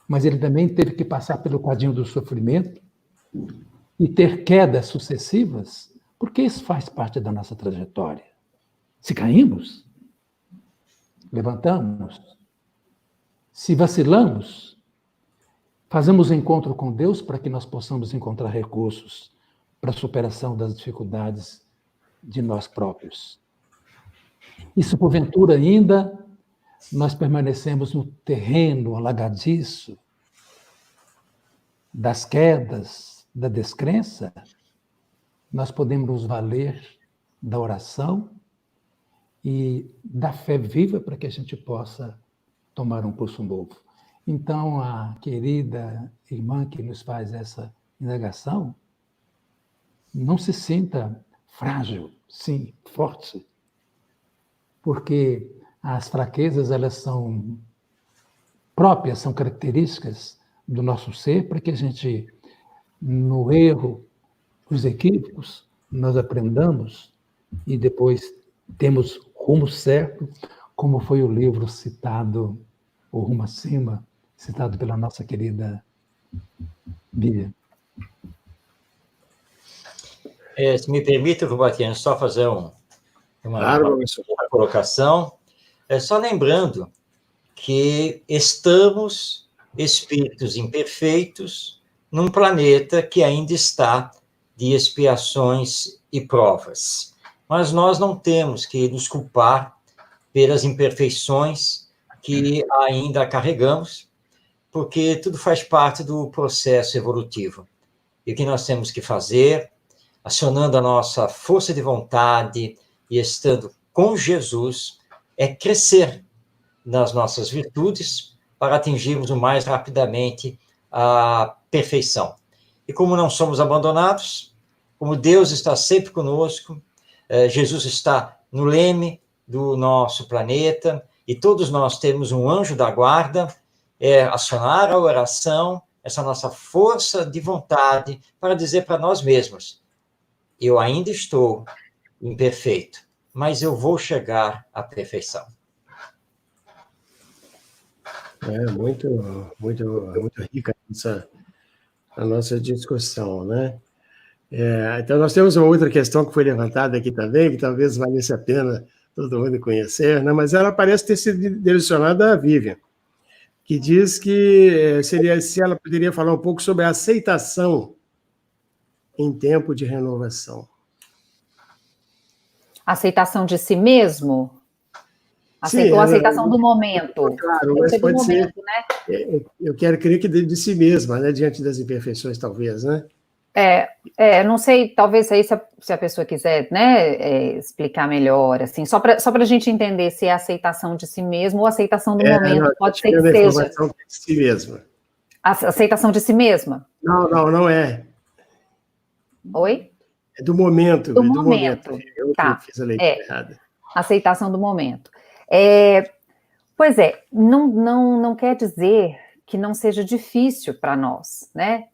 mas ele também teve que passar pelo cadinho do sofrimento e ter quedas sucessivas, porque isso faz parte da nossa trajetória. Se caímos, levantamos. Se vacilamos, fazemos encontro com Deus para que nós possamos encontrar recursos para a superação das dificuldades de nós próprios. E se porventura ainda nós permanecemos no terreno alagadiço das quedas, da descrença, nós podemos nos valer da oração e da fé viva para que a gente possa tomar um curso novo. Então, a querida irmã que nos faz essa indagação, não se sinta frágil, sim, forte, porque as fraquezas, elas são próprias, são características do nosso ser, para que a gente, no erro, os equívocos, nós aprendamos e depois temos rumo certo, como foi o livro citado, O Rumo Acima, citado pela nossa querida Bíblia. Se me permite, Rubatiano, só fazer uma colocação. Só lembrando que estamos espíritos imperfeitos num planeta que ainda está de expiações e provas. Mas nós não temos que nos culpar pelas imperfeições que ainda carregamos, porque tudo faz parte do processo evolutivo. E o que nós temos que fazer, acionando a nossa força de vontade e estando com Jesus, é crescer nas nossas virtudes para atingirmos o mais rapidamente a perfeição. E como não somos abandonados, como Deus está sempre conosco, Jesus está no leme do nosso planeta, e todos nós temos um anjo da guarda, acionar a oração, essa nossa força de vontade, para dizer para nós mesmos, eu ainda estou imperfeito, mas eu vou chegar à perfeição. Muito, muito, muito rica a nossa discussão, né? Então, nós temos uma outra questão que foi levantada aqui também, que talvez valesse a pena todo mundo conhecer, né? Mas ela parece ter sido direcionada à Vivian, que diz que seria se ela poderia falar um pouco sobre a aceitação em tempo de renovação. Aceitação de si mesmo? Sim, ou aceitação do momento? Claro, mas pode momento, ser. Né? Eu quero crer que de si mesma, né? Diante das imperfeições, talvez, né? Não sei, talvez aí se a pessoa quiser, né, explicar melhor, assim, só para a gente entender se é aceitação de si mesmo ou aceitação do momento, não, pode ser que seja. De si mesma. Aceitação de si mesma? Não é. Oi? É do momento. Do momento. Eu fiz a leitura errada. Aceitação do momento. Pois não quer dizer que não seja difícil para nós, né?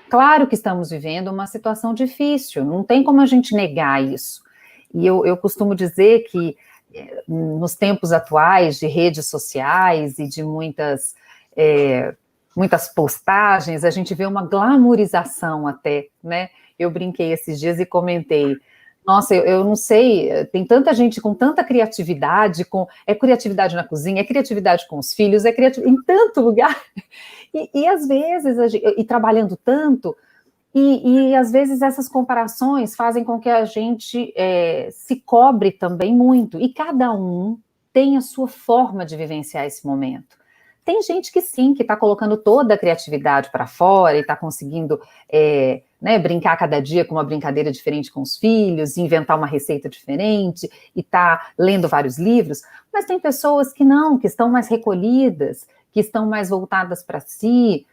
Claro que estamos vivendo uma situação difícil, não tem como a gente negar isso. E eu costumo dizer que nos tempos atuais de redes sociais e de muitas postagens, a gente vê uma glamorização até, né? Eu brinquei esses dias e comentei, nossa, eu não sei, tem tanta gente com tanta criatividade, é criatividade na cozinha, é criatividade com os filhos, é criatividade em tanto lugar, e às vezes, e trabalhando tanto, e às vezes essas comparações fazem com que a gente se cobre também muito, e cada um tem a sua forma de vivenciar esse momento. Tem gente que sim, que está colocando toda a criatividade para fora e está conseguindo brincar cada dia com uma brincadeira diferente com os filhos, inventar uma receita diferente e está lendo vários livros, mas tem pessoas que não, que estão mais recolhidas, que estão mais voltadas para si.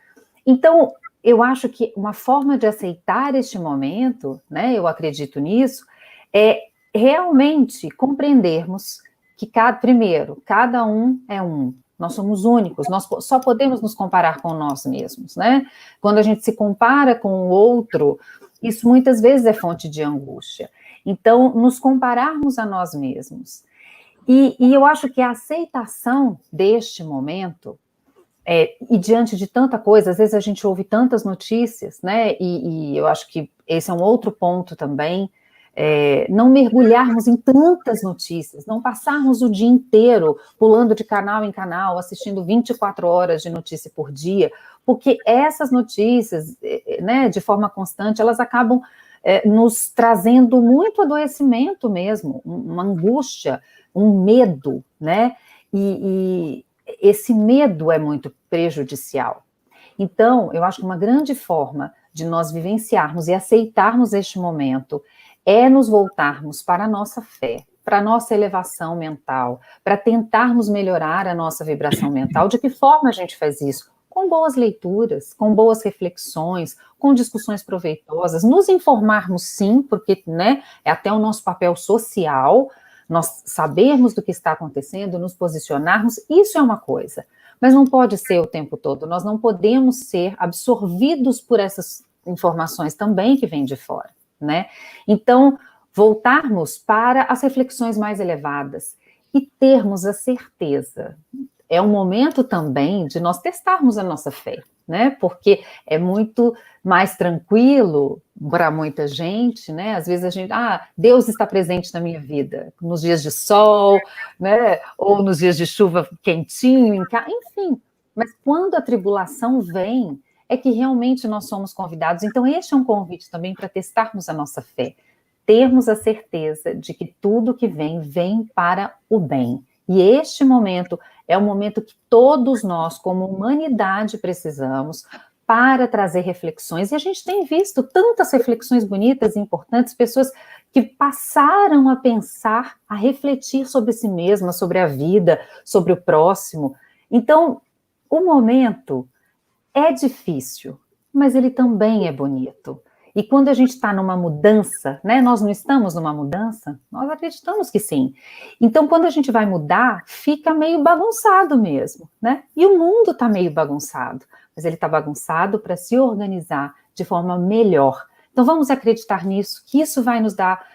Então, eu acho que uma forma de aceitar este momento, né, eu acredito nisso, é realmente compreendermos que, primeiro, cada um é um. Nós somos únicos, nós só podemos nos comparar com nós mesmos, né? Quando a gente se compara com o outro, isso muitas vezes é fonte de angústia. Então, nos compararmos a nós mesmos. E eu acho que a aceitação deste momento, e diante de tanta coisa, às vezes a gente ouve tantas notícias, né? E eu acho que esse é um outro ponto também, não mergulharmos em tantas notícias, não passarmos o dia inteiro pulando de canal em canal, assistindo 24 horas de notícia por dia, porque essas notícias, né, de forma constante, elas acabam nos trazendo muito adoecimento mesmo, uma angústia, um medo, né, e esse medo é muito prejudicial. Então, eu acho que uma grande forma de nós vivenciarmos e aceitarmos este momento é nos voltarmos para a nossa fé, para a nossa elevação mental, para tentarmos melhorar a nossa vibração mental. De que forma a gente faz isso? Com boas leituras, com boas reflexões, com discussões proveitosas, nos informarmos sim, porque, né, é até o nosso papel social, nós sabermos do que está acontecendo, nos posicionarmos, isso é uma coisa, mas não pode ser o tempo todo, nós não podemos ser absorvidos por essas informações também que vêm de fora. Né? Então, voltarmos para as reflexões mais elevadas e termos a certeza. É um momento também de nós testarmos a nossa fé, né? Porque é muito mais tranquilo para muita gente, né? Às vezes a gente, Deus está presente na minha vida, nos dias de sol, né? Ou nos dias de chuva quentinho, enfim. Mas quando a tribulação vem, é que realmente nós somos convidados. Então, este é um convite também para testarmos a nossa fé, termos a certeza de que tudo que vem, vem para o bem. E este momento é o momento que todos nós, como humanidade, precisamos para trazer reflexões. E a gente tem visto tantas reflexões bonitas e importantes, pessoas que passaram a pensar, a refletir sobre si mesmas, sobre a vida, sobre o próximo. Então, o momento é difícil, mas ele também é bonito. E quando a gente está numa mudança, né, nós não estamos numa mudança, nós acreditamos que sim. Então, quando a gente vai mudar, fica meio bagunçado mesmo, né? E o mundo está meio bagunçado, mas ele está bagunçado para se organizar de forma melhor, Então, vamos acreditar nisso, que isso vai nos dar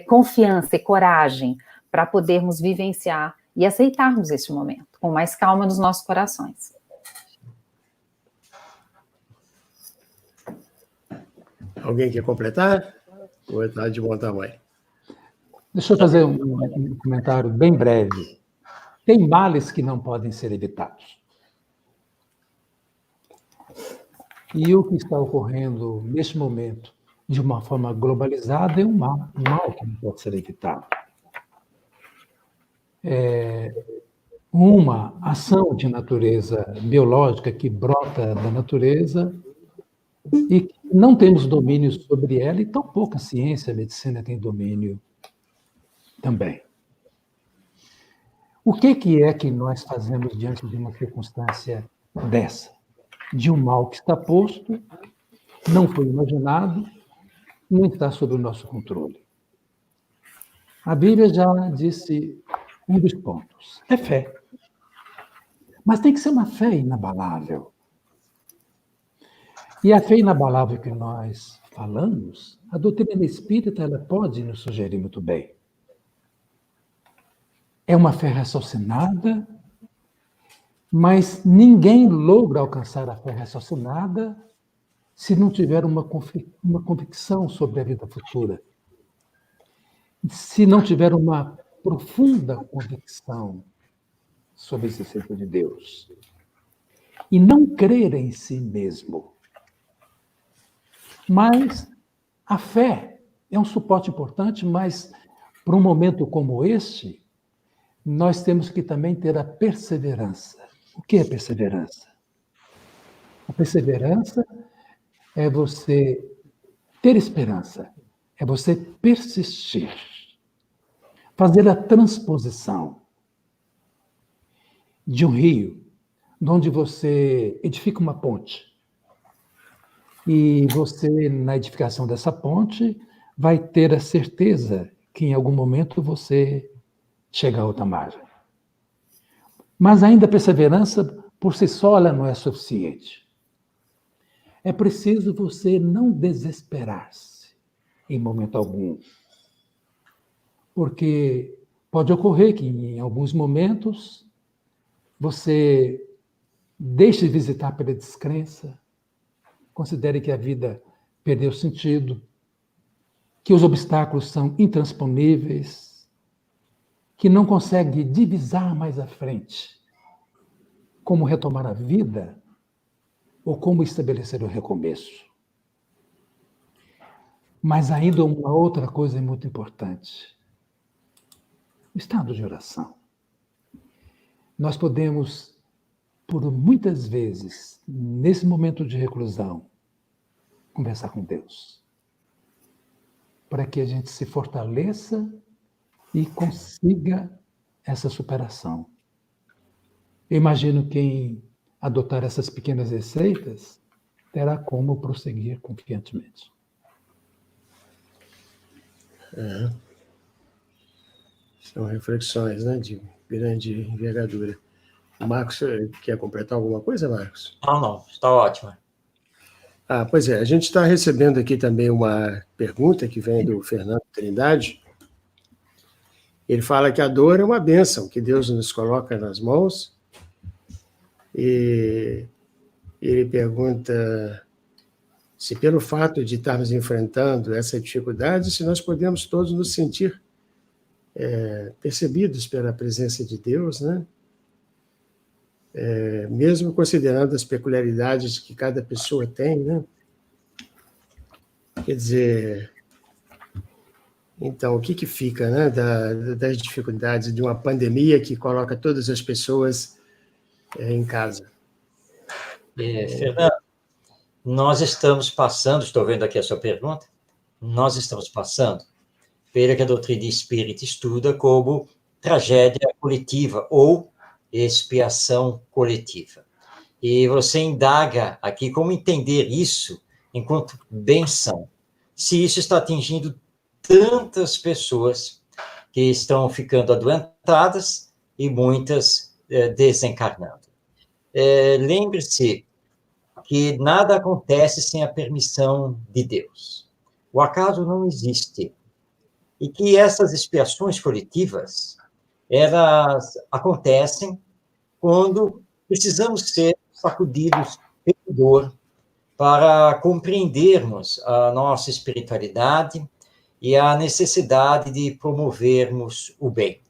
confiança e coragem para podermos vivenciar e aceitarmos este momento, com mais calma nos nossos corações. Alguém quer completar? Ou está de bom tamanho? Deixa eu fazer um comentário bem breve. Tem males que não podem ser evitados. E o que está ocorrendo neste momento, de uma forma globalizada, é um mal que não pode ser evitado. Uma ação de natureza biológica que brota da natureza e que não temos domínio sobre ela, e tão pouca ciência, a medicina tem domínio também. O que é que nós fazemos diante de uma circunstância dessa? De um mal que está posto, não foi imaginado, não está sob o nosso controle. A Bíblia já disse um dos pontos, é fé. Mas tem que ser uma fé inabalável. E a fé inabalável que nós falamos, a doutrina espírita, ela pode nos sugerir muito bem. É uma fé raciocinada, mas ninguém logra alcançar a fé raciocinada se não tiver uma convicção sobre a vida futura. Se não tiver uma profunda convicção sobre a existência de Deus. E não crer em si mesmo. Mas a fé é um suporte importante, mas para um momento como este, nós temos que também ter a perseverança. O que é perseverança? A perseverança é você ter esperança, é você persistir, fazer a transposição de um rio, onde você edifica uma ponte. E você, na edificação dessa ponte, vai ter a certeza que em algum momento você chega a outra margem. Mas ainda a perseverança, por si só, ela não é suficiente. É preciso você não desesperar-se em momento algum. Porque pode ocorrer que, em alguns momentos, você deixe de visitar pela descrença, considere que a vida perdeu sentido, que os obstáculos são intransponíveis, que não consegue divisar mais à frente como retomar a vida ou como estabelecer o recomeço. Mas ainda uma outra coisa muito importante. O estado de oração. Nós podemos, por muitas vezes, nesse momento de reclusão, conversar com Deus, para que a gente se fortaleça e consiga essa superação. Eu imagino quem adotar essas pequenas receitas terá como prosseguir confiantemente. São reflexões, né, de grande envergadura. O Marcos, quer completar alguma coisa, Marcos? Não, está ótimo. Pois é, a gente está recebendo aqui também uma pergunta que vem do Fernando Trindade. Ele fala que a dor é uma bênção que Deus nos coloca nas mãos. E ele pergunta se pelo fato de estarmos enfrentando essa dificuldade, se nós podemos todos nos sentir percebidos pela presença de Deus, né? Mesmo considerando as peculiaridades que cada pessoa tem, né? Quer dizer, então, o que fica, né, das dificuldades de uma pandemia que coloca todas as pessoas em casa? Fernando, nós estamos passando, estou vendo aqui a sua pergunta, nós estamos passando pelo que a doutrina espírita estuda como tragédia coletiva ou expiação coletiva. E você indaga aqui como entender isso enquanto benção, se isso está atingindo tantas pessoas que estão ficando adoentadas e muitas desencarnando. Lembre-se que nada acontece sem a permissão de Deus. o acaso não existe, e que essas expiações coletivas, elas acontecem quando precisamos ser sacudidos pela dor para compreendermos a nossa espiritualidade e a necessidade de promovermos o bem.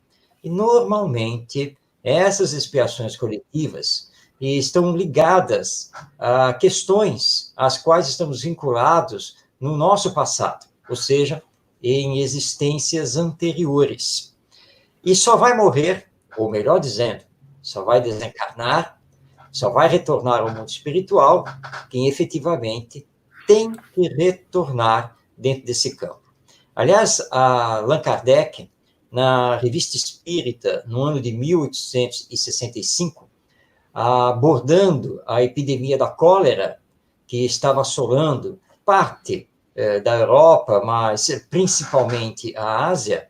E, normalmente, essas expiações coletivas estão ligadas a questões às quais estamos vinculados no nosso passado, ou seja, em existências anteriores. E só vai morrer, ou melhor dizendo, só vai desencarnar, só vai retornar ao mundo espiritual quem efetivamente tem que retornar dentro desse campo. Aliás, Allan Kardec, na Revista Espírita, no ano de 1865, abordando a epidemia da cólera, que estava assolando parte da Europa, mas principalmente a Ásia,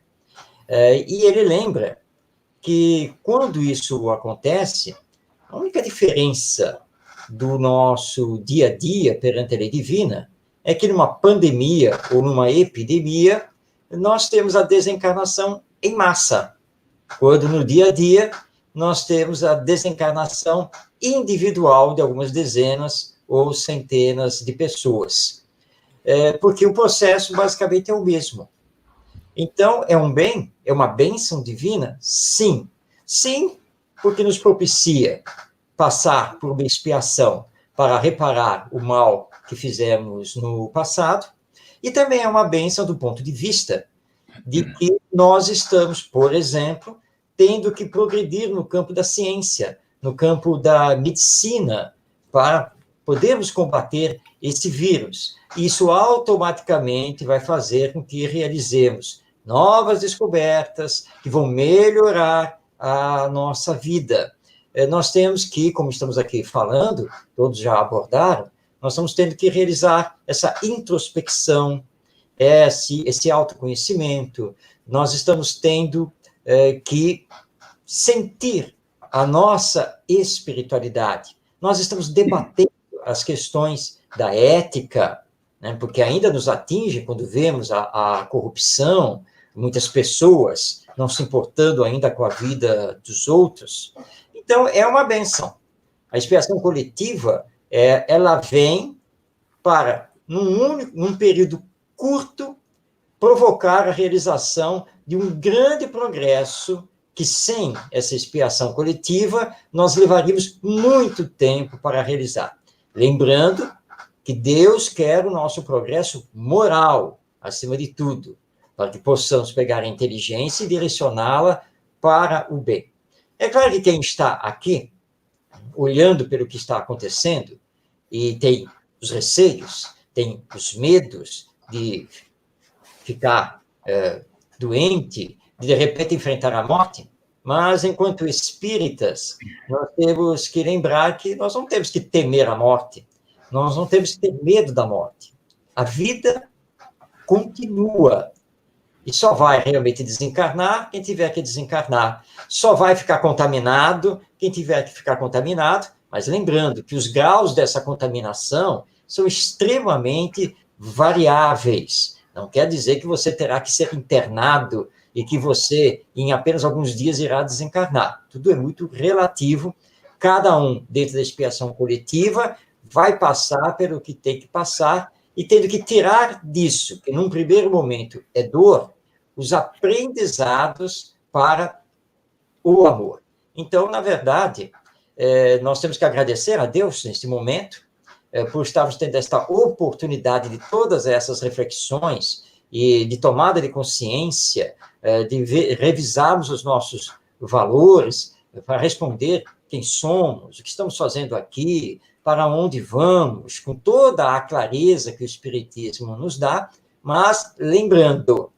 e ele lembra que, quando isso acontece, a única diferença do nosso dia a dia perante a lei divina é que, numa pandemia ou numa epidemia, nós temos a desencarnação em massa, quando no dia a dia nós temos a desencarnação individual de algumas dezenas ou centenas de pessoas. Porque o processo basicamente é o mesmo. Então, é um bem? É uma bênção divina? Sim. Sim, porque nos propicia passar por uma expiação para reparar o mal que fizemos no passado, e também é uma bênção do ponto de vista de que nós estamos, por exemplo, tendo que progredir no campo da ciência, no campo da medicina, para podermos combater esse vírus. Isso automaticamente vai fazer com que realizemos novas descobertas que vão melhorar a nossa vida. Nós temos que, como estamos aqui falando, todos já abordaram, nós estamos tendo que realizar essa introspecção, esse autoconhecimento, nós estamos tendo que sentir a nossa espiritualidade. Nós estamos debatendo as questões da ética, né, porque ainda nos atinge quando vemos a corrupção, muitas pessoas não se importando ainda com a vida dos outros. Então, é uma benção. A expiação coletiva, ela vem para, num período curto, provocar a realização de um grande progresso que, sem essa expiação coletiva, nós levaríamos muito tempo para realizar. Lembrando que Deus quer o nosso progresso moral, acima de tudo, para que possamos pegar a inteligência e direcioná-la para o bem. É claro que quem está aqui, olhando pelo que está acontecendo, e tem os receios, tem os medos de ficar doente, de repente enfrentar a morte, mas, enquanto espíritas, nós temos que lembrar que nós não temos que temer a morte, nós não temos que ter medo da morte. A vida continua, e só vai realmente desencarnar quem tiver que desencarnar, só vai ficar contaminado quem tiver que ficar contaminado, mas lembrando que os graus dessa contaminação são extremamente variáveis. Não quer dizer que você terá que ser internado e que você, em apenas alguns dias, irá desencarnar. Tudo é muito relativo. Cada um, dentro da expiação coletiva, vai passar pelo que tem que passar e tendo que tirar disso, que num primeiro momento é dor, os aprendizados para o amor. Então, na verdade, nós temos que agradecer a Deus neste momento, por estarmos tendo esta oportunidade de todas essas reflexões e de tomada de consciência, de revisarmos os nossos valores, para responder quem somos, o que estamos fazendo aqui, para onde vamos, com toda a clareza que o Espiritismo nos dá, mas lembrando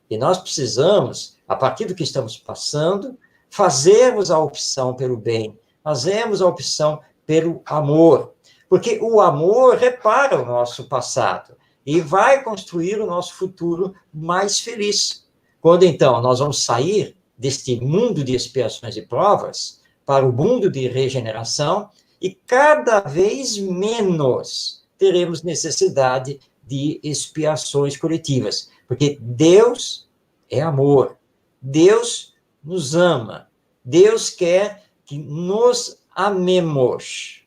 que nós precisamos, a partir do que estamos passando, fazermos a opção pelo bem, fazermos a opção pelo amor, porque o amor repara o nosso passado e vai construir o nosso futuro mais feliz. Quando, então, nós vamos sair deste mundo de expiações e provas para o mundo de regeneração, e cada vez menos teremos necessidade de expiações coletivas, porque Deus é amor, Deus nos ama, Deus quer que nos amemos.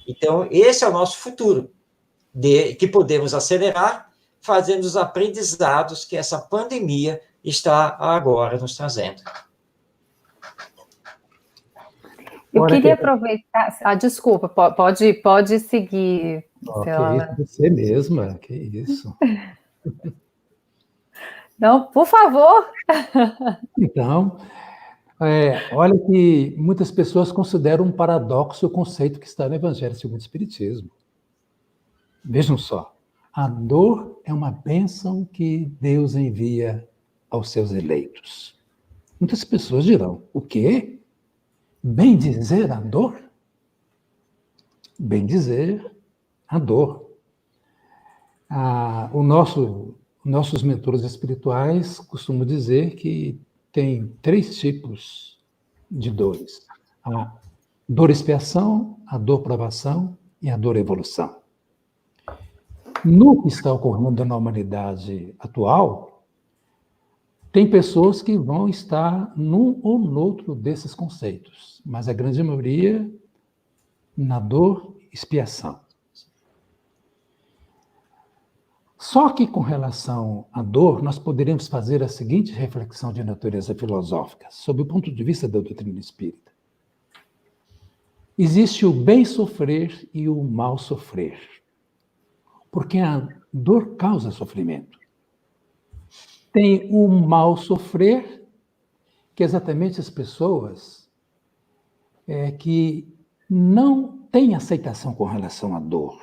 Então, esse é o nosso futuro, que podemos acelerar fazendo os aprendizados que essa pandemia está agora nos trazendo. Eu queria aproveitar... desculpa, pode seguir. Que você mesma, que isso. Não, por favor. Então, olha que muitas pessoas consideram um paradoxo o conceito que está no Evangelho segundo o Espiritismo. Vejam só, a dor é uma bênção que Deus envia aos seus eleitos. Muitas pessoas dirão, o quê? Bem dizer a dor? Bem dizer a dor. Nossos mentores espirituais costumam dizer que tem 3 tipos de dores. A dor expiação, a dor provação e a dor evolução. No que está ocorrendo na humanidade atual, tem pessoas que vão estar num ou no outro desses conceitos, mas a grande maioria na dor expiação. Só que com relação à dor, nós poderíamos fazer a seguinte reflexão de natureza filosófica, sob o ponto de vista da doutrina espírita. Existe o bem sofrer e o mal sofrer, porque a dor causa sofrimento. Tem o mal sofrer, que é exatamente as pessoas que não têm aceitação com relação à dor.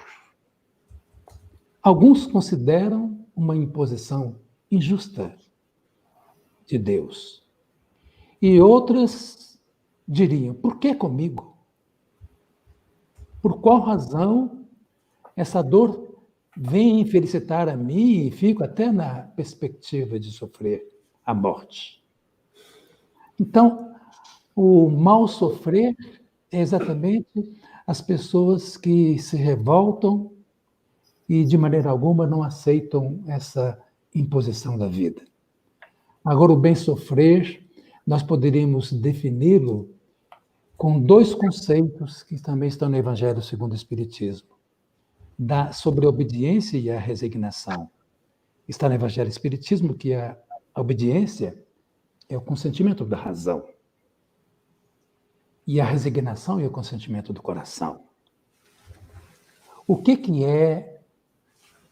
Alguns consideram uma imposição injusta de Deus. E outras diriam, por que comigo? Por qual razão essa dor vem felicitar a mim e fico até na perspectiva de sofrer a morte? Então, o mal sofrer é exatamente as pessoas que se revoltam e, de maneira alguma, não aceitam essa imposição da vida. Agora, o bem sofrer, nós poderíamos defini-lo com 2 conceitos que também estão no Evangelho segundo o Espiritismo. Sobre a obediência e a resignação. Está no Evangelho Espiritismo que a obediência é o consentimento da razão. E a resignação é o consentimento do coração. O que é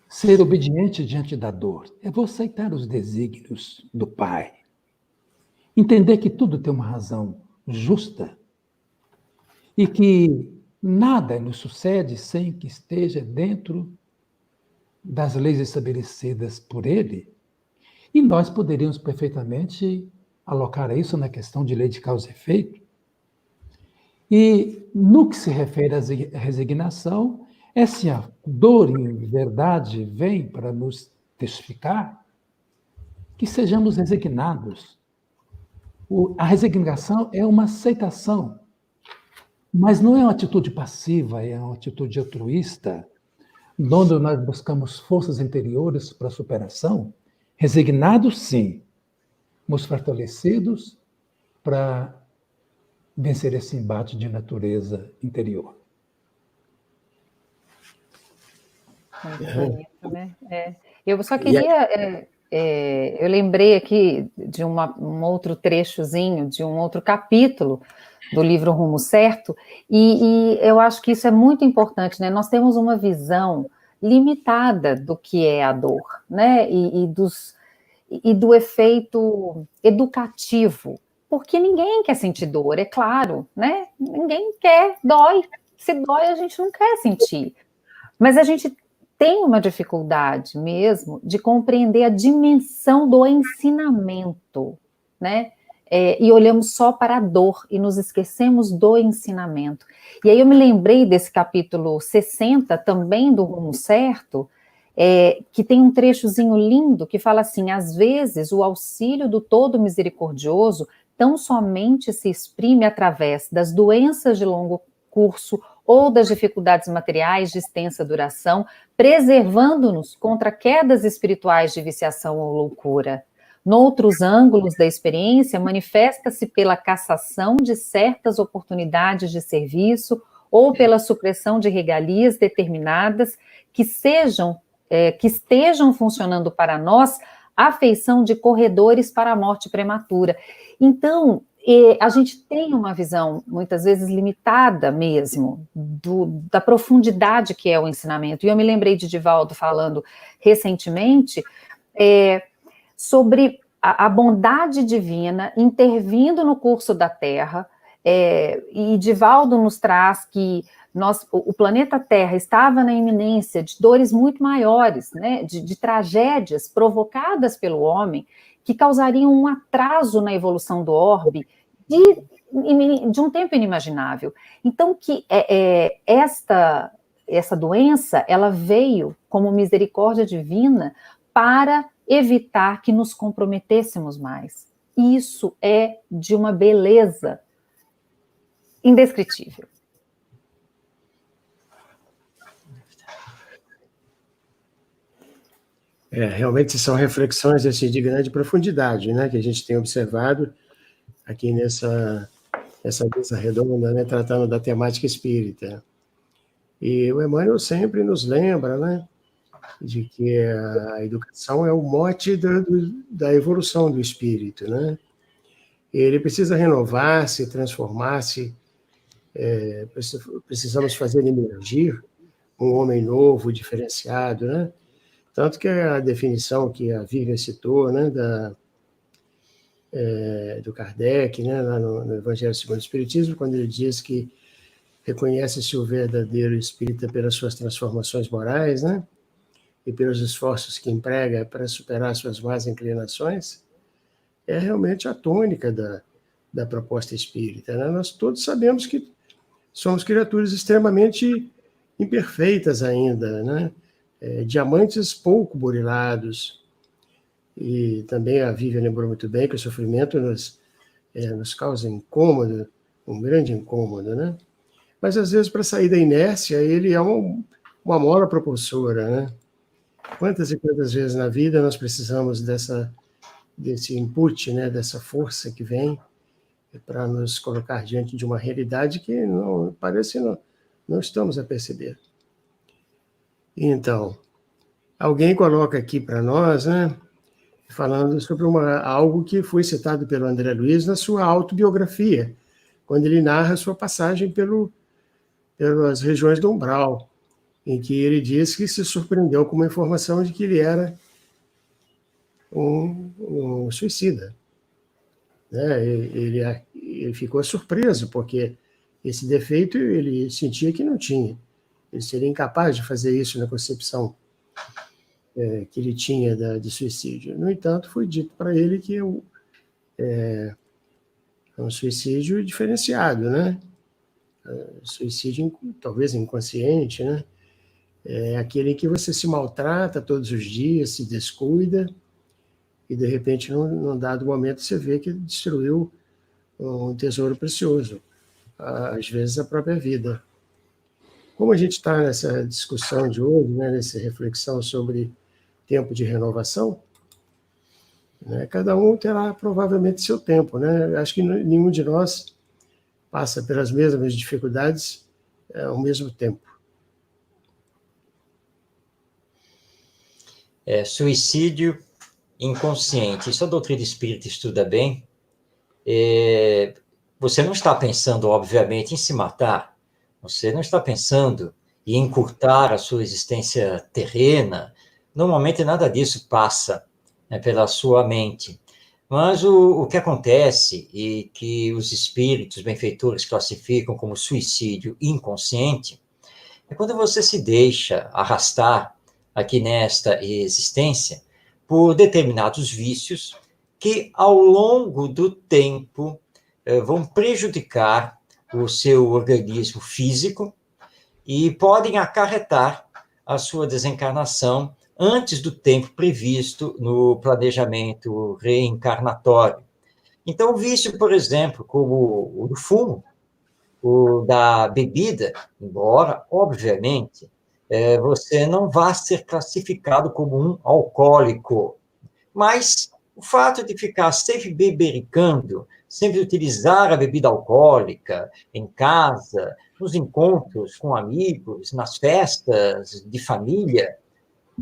ser obediente diante da dor? É você aceitar os desígnios do Pai. Entender que tudo tem uma razão justa e que nada nos sucede sem que esteja dentro das leis estabelecidas por Ele. E nós poderíamos perfeitamente alocar isso na questão de lei de causa e efeito. E no que se refere à resignação, se a dor, em verdade, vem para nos testificar, que sejamos resignados. A resignação é uma aceitação, mas não é uma atitude passiva, é uma atitude altruísta, onde nós buscamos forças interiores para a superação. Resignados, sim, mas fortalecidos para vencer esse embate de natureza interior. Muito bonito, né? Eu só queria... eu lembrei aqui de um outro trechozinho, de um outro capítulo do livro Rumo Certo, e eu acho que isso é muito importante, né? Nós temos uma visão limitada do que é a dor, né? E do efeito educativo, porque ninguém quer sentir dor, é claro, né? Ninguém quer, dói. Se dói, a gente não quer sentir. Mas a gente tem uma dificuldade mesmo de compreender a dimensão do ensinamento, né? E olhamos só para a dor e nos esquecemos do ensinamento. E aí eu me lembrei desse capítulo 60, também do Rumo Certo, que tem um trechozinho lindo que fala assim: às vezes o auxílio do Todo Misericordioso tão somente se exprime através das doenças de longo curso ou das dificuldades materiais de extensa duração, preservando-nos contra quedas espirituais de viciação ou loucura. Noutros ângulos da experiência, manifesta-se pela cassação de certas oportunidades de serviço ou pela supressão de regalias determinadas que estejam funcionando para nós à feição de corredores para a morte prematura. Então, a gente tem uma visão, muitas vezes, limitada mesmo, da profundidade que é o ensinamento. E eu me lembrei de Divaldo falando recentemente sobre a bondade divina intervindo no curso da Terra, e Divaldo nos traz que o planeta Terra estava na iminência de dores muito maiores, né, de tragédias provocadas pelo homem, que causariam um atraso na evolução do orbe de um tempo inimaginável. Então, que essa doença, ela veio como misericórdia divina para evitar que nos comprometêssemos mais. Isso é de uma beleza indescritível. Realmente são reflexões assim, de grande profundidade, né, que a gente tem observado aqui nessa mesa redonda, né, tratando da temática espírita. E o Emmanuel sempre nos lembra, né, de que a educação é o mote da evolução do espírito, né? Ele precisa renovar-se, transformar-se, precisamos fazer emergir um homem novo, diferenciado, né? Tanto que a definição que a Vivian citou, né, do Kardec, né, lá no Evangelho segundo o Espiritismo, quando ele diz que reconhece-se o verdadeiro espírita pelas suas transformações morais, né, e pelos esforços que emprega para superar suas más inclinações, é realmente a tônica da proposta espírita, né? Nós todos sabemos que somos criaturas extremamente imperfeitas ainda, né? Diamantes pouco burilados, e também a Vivian lembrou muito bem que o sofrimento nos causa incômodo, um grande incômodo, né? Mas às vezes, para sair da inércia, ele é uma mola propulsora, né? Quantas e quantas vezes na vida nós precisamos desse input, né? Dessa força que vem para nos colocar diante de uma realidade que não estamos a perceber. Então, alguém coloca aqui para nós, né, falando sobre algo que foi citado pelo André Luiz na sua autobiografia, quando ele narra a sua passagem pelas regiões do umbral, em que ele diz que se surpreendeu com uma informação de que ele era um suicida. Né? Ele ficou surpreso, porque esse defeito ele sentia que não tinha. Ele seria incapaz de fazer isso na concepção que ele tinha de suicídio. No entanto, foi dito para ele que é um suicídio diferenciado, né? Suicídio talvez inconsciente, né? É aquele em que você se maltrata todos os dias, se descuida, e de repente, num dado momento, você vê que destruiu um tesouro precioso, às vezes a própria vida. Como a gente está nessa discussão de hoje, né, nessa reflexão sobre tempo de renovação, né, cada um terá provavelmente seu tempo, né? Acho que nenhum de nós passa pelas mesmas dificuldades ao mesmo tempo. Suicídio inconsciente. Isso a doutrina espírita estuda bem. Você não está pensando, obviamente, em se matar. Você não está pensando em encurtar a sua existência terrena. Normalmente nada disso passa, né, pela sua mente. Mas o que acontece, e que os espíritos benfeitores classificam como suicídio inconsciente, é quando você se deixa arrastar aqui nesta existência por determinados vícios que, ao longo do tempo, vão prejudicar o seu organismo físico e podem acarretar a sua desencarnação antes do tempo previsto no planejamento reencarnatório. Então, o vício, por exemplo, como o do fumo, o da bebida, embora, obviamente, você não vá ser classificado como um alcoólico. Mas o fato de ficar sempre bebericando, sempre utilizar a bebida alcoólica em casa, nos encontros com amigos, nas festas de família,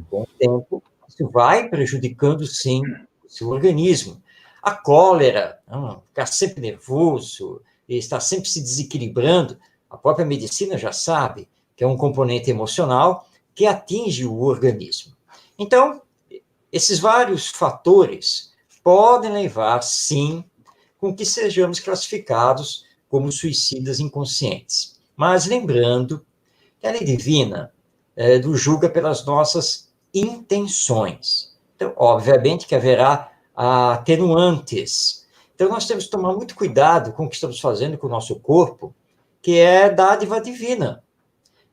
com o tempo, isso vai prejudicando, sim, o seu organismo. A cólera, ficar sempre nervoso, estar sempre se desequilibrando, a própria medicina já sabe que é um componente emocional que atinge o organismo. Então, esses vários fatores podem levar, sim, com que sejamos classificados como suicidas inconscientes. Mas lembrando que a lei divina nos julga pelas nossas intenções. Então, obviamente que haverá atenuantes. Então, nós temos que tomar muito cuidado com o que estamos fazendo com o nosso corpo, que é dádiva divina.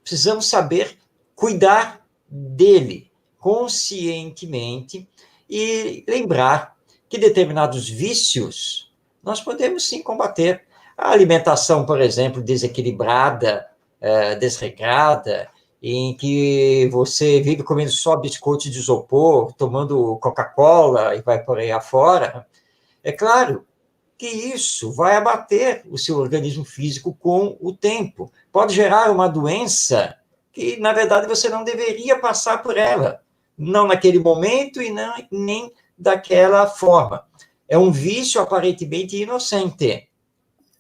Precisamos saber cuidar dele conscientemente e lembrar que determinados vícios nós podemos sim combater. A alimentação, por exemplo, desequilibrada, desregrada, em que você vive comendo só biscoitos de isopor, tomando Coca-Cola e vai por aí afora, é claro que isso vai abater o seu organismo físico com o tempo. Pode gerar uma doença que, na verdade, você não deveria passar por ela. Não naquele momento e não, nem daquela forma. É um vício aparentemente inocente.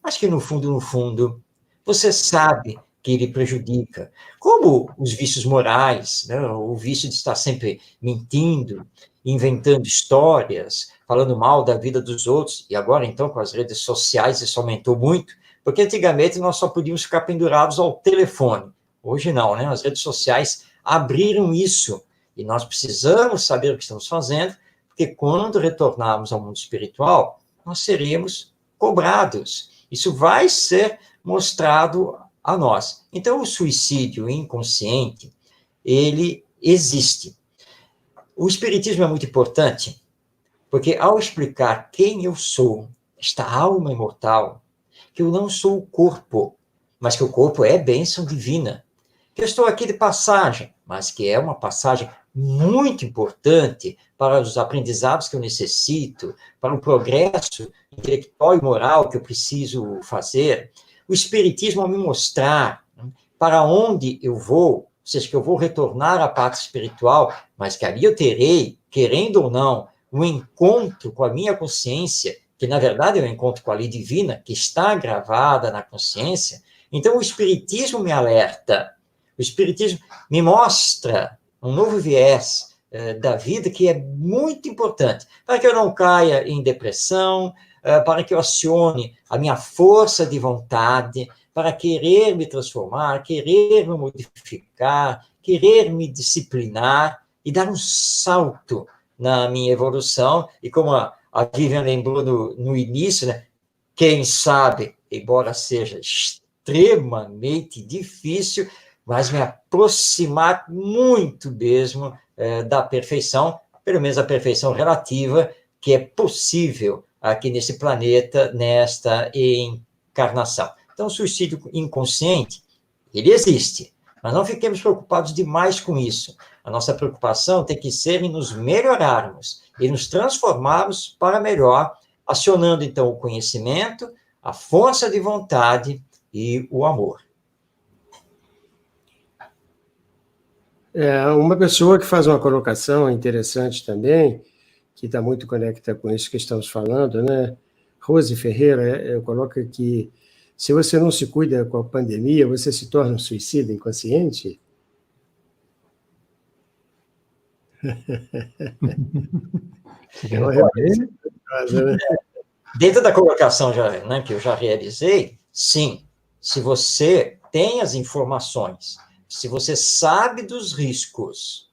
Mas que, no fundo, você sabe que ele prejudica. Como os vícios morais, né? O vício de estar sempre mentindo, inventando histórias, falando mal da vida dos outros, e agora, então, com as redes sociais, isso aumentou muito, porque antigamente nós só podíamos ficar pendurados ao telefone. Hoje não, né? As redes sociais abriram isso, e nós precisamos saber o que estamos fazendo, porque quando retornarmos ao mundo espiritual, nós seremos cobrados. Isso vai ser mostrado a nós. Então, o suicídio inconsciente, ele existe. O espiritismo é muito importante, porque ao explicar quem eu sou, esta alma imortal, que eu não sou o corpo, mas que o corpo é bênção divina, que eu estou aqui de passagem, mas que é uma passagem muito importante para os aprendizados que eu necessito, para o progresso intelectual e moral que eu preciso fazer. O Espiritismo, ao me mostrar para onde eu vou, ou seja, que eu vou retornar à parte espiritual, mas que ali eu terei, querendo ou não, um encontro com a minha consciência, que na verdade é um encontro com a lei divina, que está gravada na consciência. Então o Espiritismo me alerta, o Espiritismo me mostra um novo viés da vida que é muito importante, para que eu não caia em depressão, para que eu acione a minha força de vontade, para querer me transformar, querer me modificar, querer me disciplinar e dar um salto na minha evolução. E como a Vivian lembrou no início, né, quem sabe, embora seja extremamente difícil, mas me aproximar muito mesmo da perfeição, pelo menos a perfeição relativa, que é possível aqui nesse planeta, nesta encarnação. Então, o suicídio inconsciente, ele existe, mas não fiquemos preocupados demais com isso. A nossa preocupação tem que ser em nos melhorarmos e nos transformarmos para melhor, acionando, então, o conhecimento, a força de vontade e o amor. Uma pessoa que faz uma colocação interessante também, que está muito conectada com isso que estamos falando, né? Rose Ferreira coloca que se você não se cuida com a pandemia, você se torna um suicida inconsciente? Dentro da colocação né, que eu já realizei, sim, se você tem as informações, se você sabe dos riscos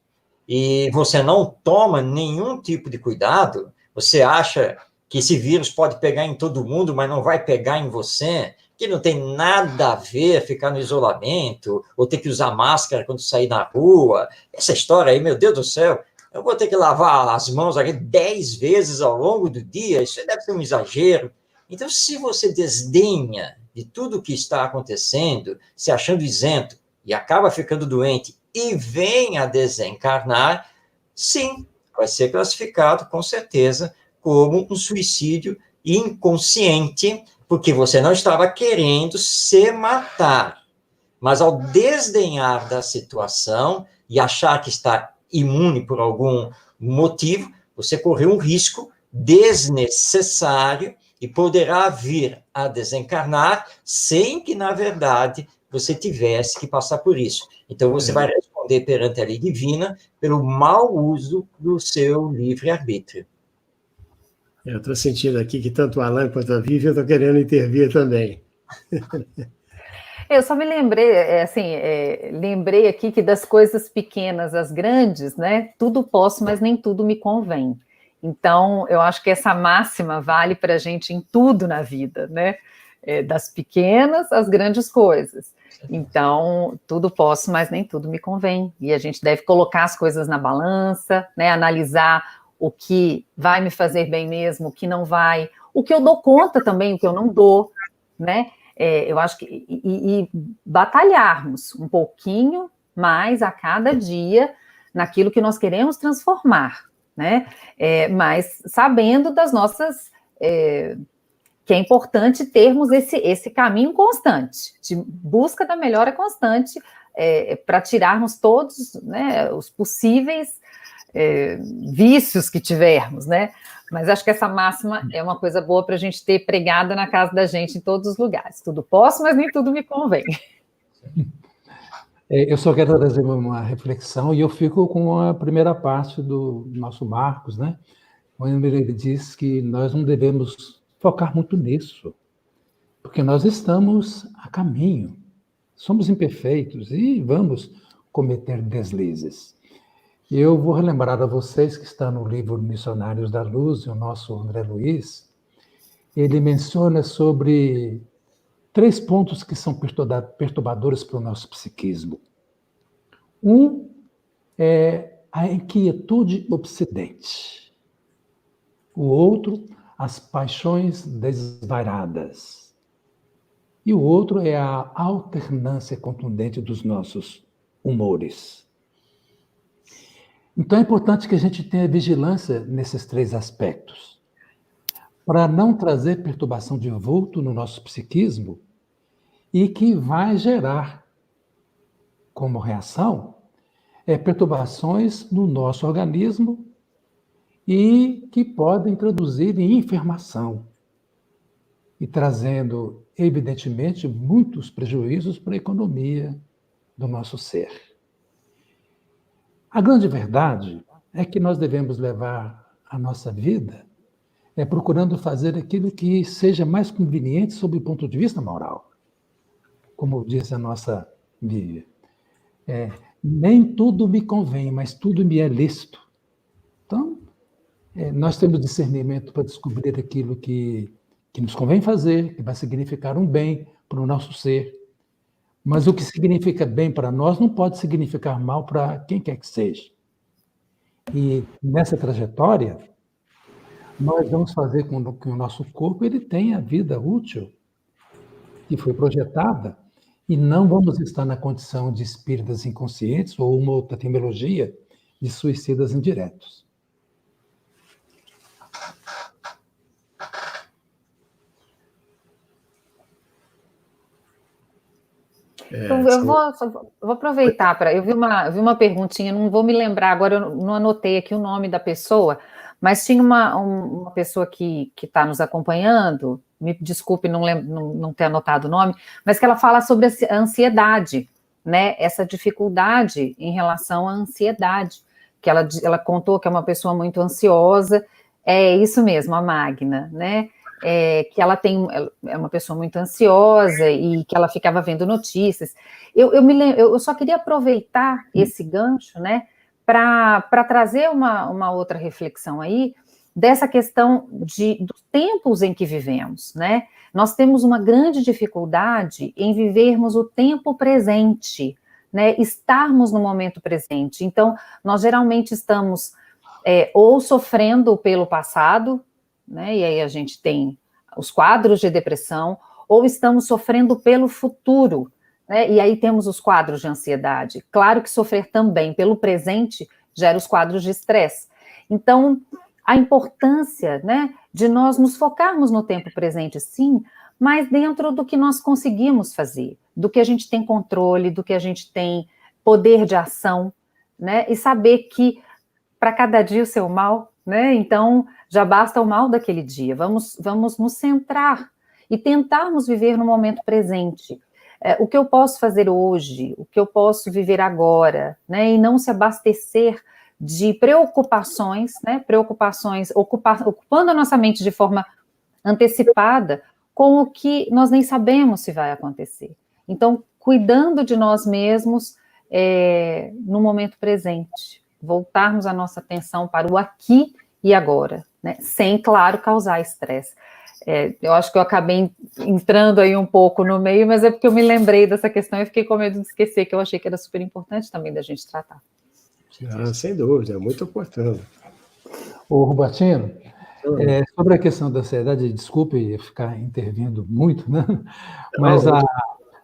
e você não toma nenhum tipo de cuidado, você acha que esse vírus pode pegar em todo mundo, mas não vai pegar em você, que não tem nada a ver ficar no isolamento, ou ter que usar máscara quando sair na rua, essa história aí, meu Deus do céu, eu vou ter que lavar as mãos aqui 10 vezes ao longo do dia, isso deve ser um exagero. Então, se você desdenha de tudo que está acontecendo, se achando isento e acaba ficando doente e vem a desencarnar, sim, vai ser classificado, com certeza, como um suicídio inconsciente, porque você não estava querendo se matar. Mas ao desdenhar da situação e achar que está imune por algum motivo, você correu um risco desnecessário e poderá vir a desencarnar sem que, na verdade, você tivesse que passar por isso. Então, você vai responder perante a lei divina pelo mau uso do seu livre-arbítrio. Eu estou sentindo aqui que tanto o Alan quanto a Vivi eu estou querendo intervir também. Eu só me lembrei, lembrei aqui que das coisas pequenas às grandes, né? Tudo posso, mas nem tudo me convém. Então, eu acho que essa máxima vale para a gente em tudo na vida, né? Das pequenas às grandes coisas. Então, tudo posso, mas nem tudo me convém. E a gente deve colocar as coisas na balança, né? Analisar o que vai me fazer bem mesmo, o que não vai, o que eu dou conta também, o que eu não dou, né? Eu acho que e batalharmos um pouquinho mais a cada dia naquilo que nós queremos transformar, né? Mas sabendo das nossas que é importante termos esse caminho constante, de busca da melhora constante, para tirarmos todos, né, os possíveis vícios que tivermos, né? Mas acho que essa máxima é uma coisa boa para a gente ter pregada na casa da gente em todos os lugares. Tudo posso, mas nem tudo me convém. Eu só quero trazer uma reflexão e eu fico com a primeira parte do nosso Marcos, né? Quando ele diz que nós não devemos focar muito nisso, porque nós estamos a caminho, somos imperfeitos e vamos cometer deslizes. E eu vou relembrar a vocês que está no livro Missionários da Luz, e o nosso André Luiz, ele menciona sobre 3 pontos que são perturbadores para o nosso psiquismo. Um é a inquietude obsedente. O outro, as paixões desvairadas. E o outro é a alternância contundente dos nossos humores. Então é importante que a gente tenha vigilância nesses 3 aspectos, para não trazer perturbação de vulto no nosso psiquismo e que vai gerar, como reação, perturbações no nosso organismo e que podem traduzir em enfermação e trazendo, evidentemente, muitos prejuízos para a economia do nosso ser. A grande verdade é que nós devemos levar a nossa vida procurando fazer aquilo que seja mais conveniente sob o ponto de vista moral. Como diz a nossa Bíblia. Nem tudo me convém, mas tudo me é lícito. Então, nós temos discernimento para descobrir aquilo que nos convém fazer, que vai significar um bem para o nosso ser. Mas o que significa bem para nós não pode significar mal para quem quer que seja. E nessa trajetória, nós vamos fazer com que o nosso corpo ele tenha a vida útil que foi projetada e não vamos estar na condição de espíritas inconscientes ou uma outra terminologia de suicidas indiretos. Então, eu vou aproveitar para. Eu vi uma perguntinha, não vou me lembrar agora, eu não anotei aqui o nome da pessoa, mas tinha uma pessoa que está nos acompanhando, me desculpe não ter anotado o nome, mas que ela fala sobre a ansiedade, né? Essa dificuldade em relação à ansiedade, que ela contou que é uma pessoa muito ansiosa, é isso mesmo, a Magna, né? Que ela é uma pessoa muito ansiosa e que ela ficava vendo notícias. Eu só queria aproveitar esse gancho, né, para trazer uma outra reflexão aí dessa questão dos tempos em que vivemos, né? Nós temos uma grande dificuldade em vivermos o tempo presente, né? Estarmos no momento presente. Então, nós geralmente estamos ou sofrendo pelo passado, né? E aí a gente tem os quadros de depressão, ou estamos sofrendo pelo futuro, né? E aí temos os quadros de ansiedade. Claro que sofrer também pelo presente gera os quadros de estresse. Então, a importância, né, de nós nos focarmos no tempo presente, sim, mas dentro do que nós conseguimos fazer, do que a gente tem controle, do que a gente tem poder de ação, né, e saber que para cada dia o seu mal, né, então já basta o mal daquele dia, vamos nos centrar e tentarmos viver no momento presente. O que eu posso fazer hoje, o que eu posso viver agora, né, e não se abastecer de preocupações, né, ocupando a nossa mente de forma antecipada com o que nós nem sabemos se vai acontecer. Então, cuidando de nós mesmos no momento presente, voltarmos a nossa atenção para o aqui e agora, né, sem, claro, causar estresse. Eu acho que eu acabei entrando aí um pouco no meio, mas é porque eu me lembrei dessa questão e fiquei com medo de esquecer, que eu achei que era super importante também da gente tratar. Sem dúvida, é muito oportuno. Ô, Rubatino, sobre a questão da ansiedade, desculpe ficar intervindo muito, né? Mas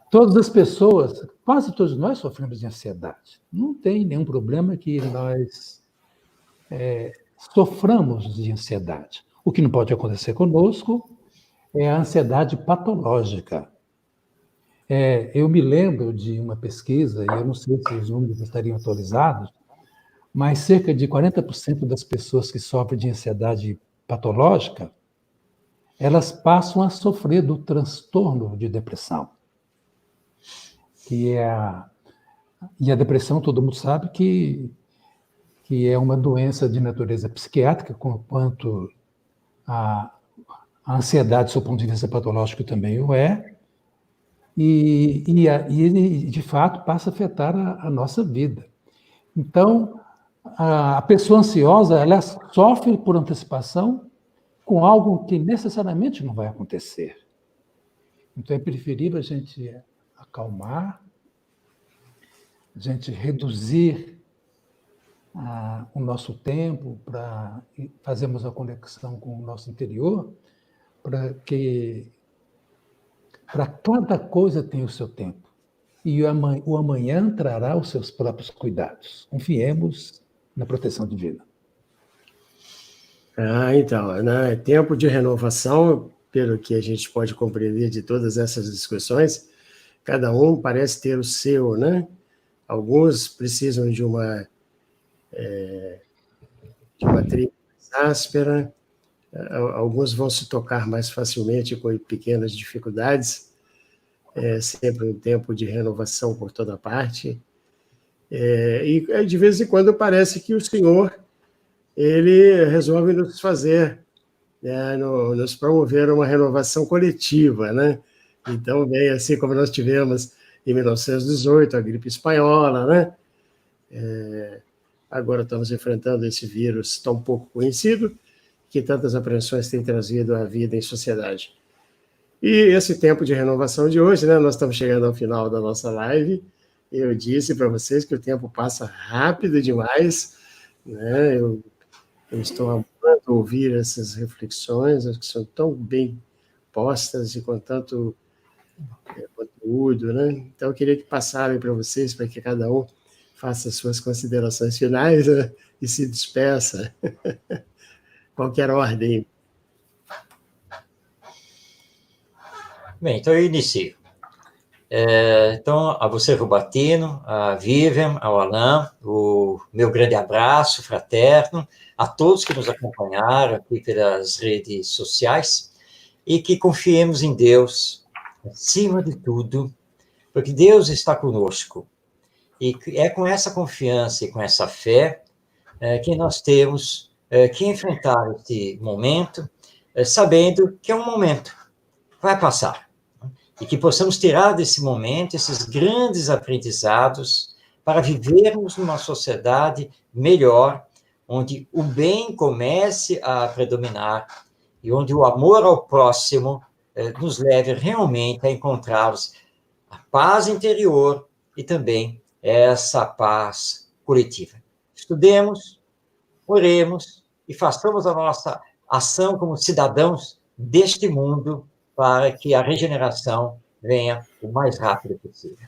todas as pessoas, quase todos nós sofremos de ansiedade. Não tem nenhum problema que nós soframos de ansiedade. O que não pode acontecer conosco é a ansiedade patológica. Eu me lembro de uma pesquisa, e eu não sei se os números estariam atualizados, mas cerca de 40% das pessoas que sofrem de ansiedade patológica, elas passam a sofrer do transtorno de depressão. E a depressão, todo mundo sabe que é uma doença de natureza psiquiátrica, quanto a ansiedade, do seu ponto de vista patológico, também o é, e ele, de fato, passa a afetar a nossa vida. Então, a pessoa ansiosa, ela sofre por antecipação com algo que necessariamente não vai acontecer. Então, é preferível a gente acalmar, a gente reduzir o nosso tempo para fazermos a conexão com o nosso interior, para cada coisa tem o seu tempo. E o amanhã trará os seus próprios cuidados. Confiemos na proteção divina. Então, né, tempo de renovação, pelo que a gente pode compreender de todas essas discussões, cada um parece ter o seu, né? Alguns precisam de uma trilha mais áspera, alguns vão se tocar mais facilmente com pequenas dificuldades, sempre um tempo de renovação por toda parte, e de vez em quando parece que o Senhor, ele resolve nos fazer, nos promover uma renovação coletiva, né? Então, bem assim como nós tivemos em 1918, a gripe espanhola, né? Agora estamos enfrentando esse vírus tão pouco conhecido, que tantas apreensões tem trazido à vida em sociedade. E esse tempo de renovação de hoje, né? Nós estamos chegando ao final da nossa live. Eu disse para vocês que o tempo passa rápido demais, né? Eu estou amando ouvir essas reflexões, que são tão bem postas e com tanto conteúdo, né? Então, eu queria que passassem para vocês, para que cada um faça as suas considerações finais, né? E se despeça. Qualquer ordem. Bem, então eu inicio. Então, a você, Rubatino, a Vivian, ao Alain, o meu grande abraço fraterno, a todos que nos acompanharam aqui pelas redes sociais, e que confiemos em Deus, acima de tudo, porque Deus está conosco. E é com essa confiança e com essa fé que nós temos que enfrentar este momento, sabendo que é um momento, vai passar. E que possamos tirar desse momento esses grandes aprendizados para vivermos numa sociedade melhor, onde o bem comece a predominar e onde o amor ao próximo nos leve realmente a encontrarmos a paz interior e também essa paz coletiva. Estudemos, oremos e façamos a nossa ação como cidadãos deste mundo para que a regeneração venha o mais rápido possível.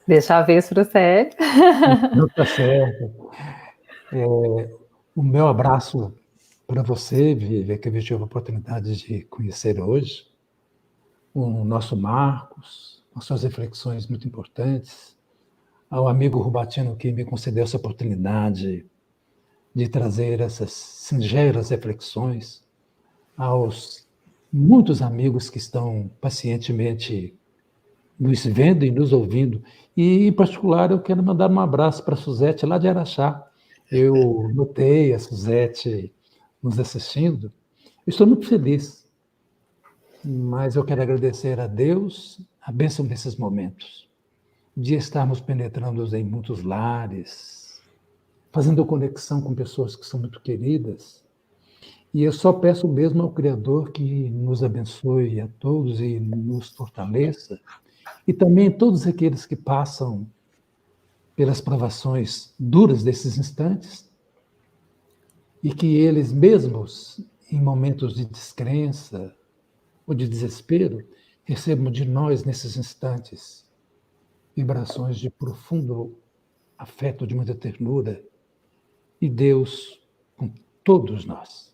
Deixa a vez para o Célio. Não está certo. O meu abraço para você, Vivi, que eu tive a oportunidade de conhecer hoje, o nosso Marcos, com suas reflexões muito importantes, ao amigo Rubatino que me concedeu essa oportunidade de trazer essas singelas reflexões, aos muitos amigos que estão pacientemente nos vendo e nos ouvindo. E, em particular, eu quero mandar um abraço para a Suzete, lá de Araxá. Eu notei a Suzete nos assistindo. Estou muito feliz, mas eu quero agradecer a Deus a bênção desses momentos, de estarmos penetrando em muitos lares, fazendo conexão com pessoas que são muito queridas. E eu só peço mesmo ao Criador que nos abençoe a todos e nos fortaleça, e também todos aqueles que passam pelas provações duras desses instantes, e que eles mesmos, em momentos de descrença ou de desespero, recebam de nós, nesses instantes, vibrações de profundo afeto, de muita ternura, e Deus com todos nós.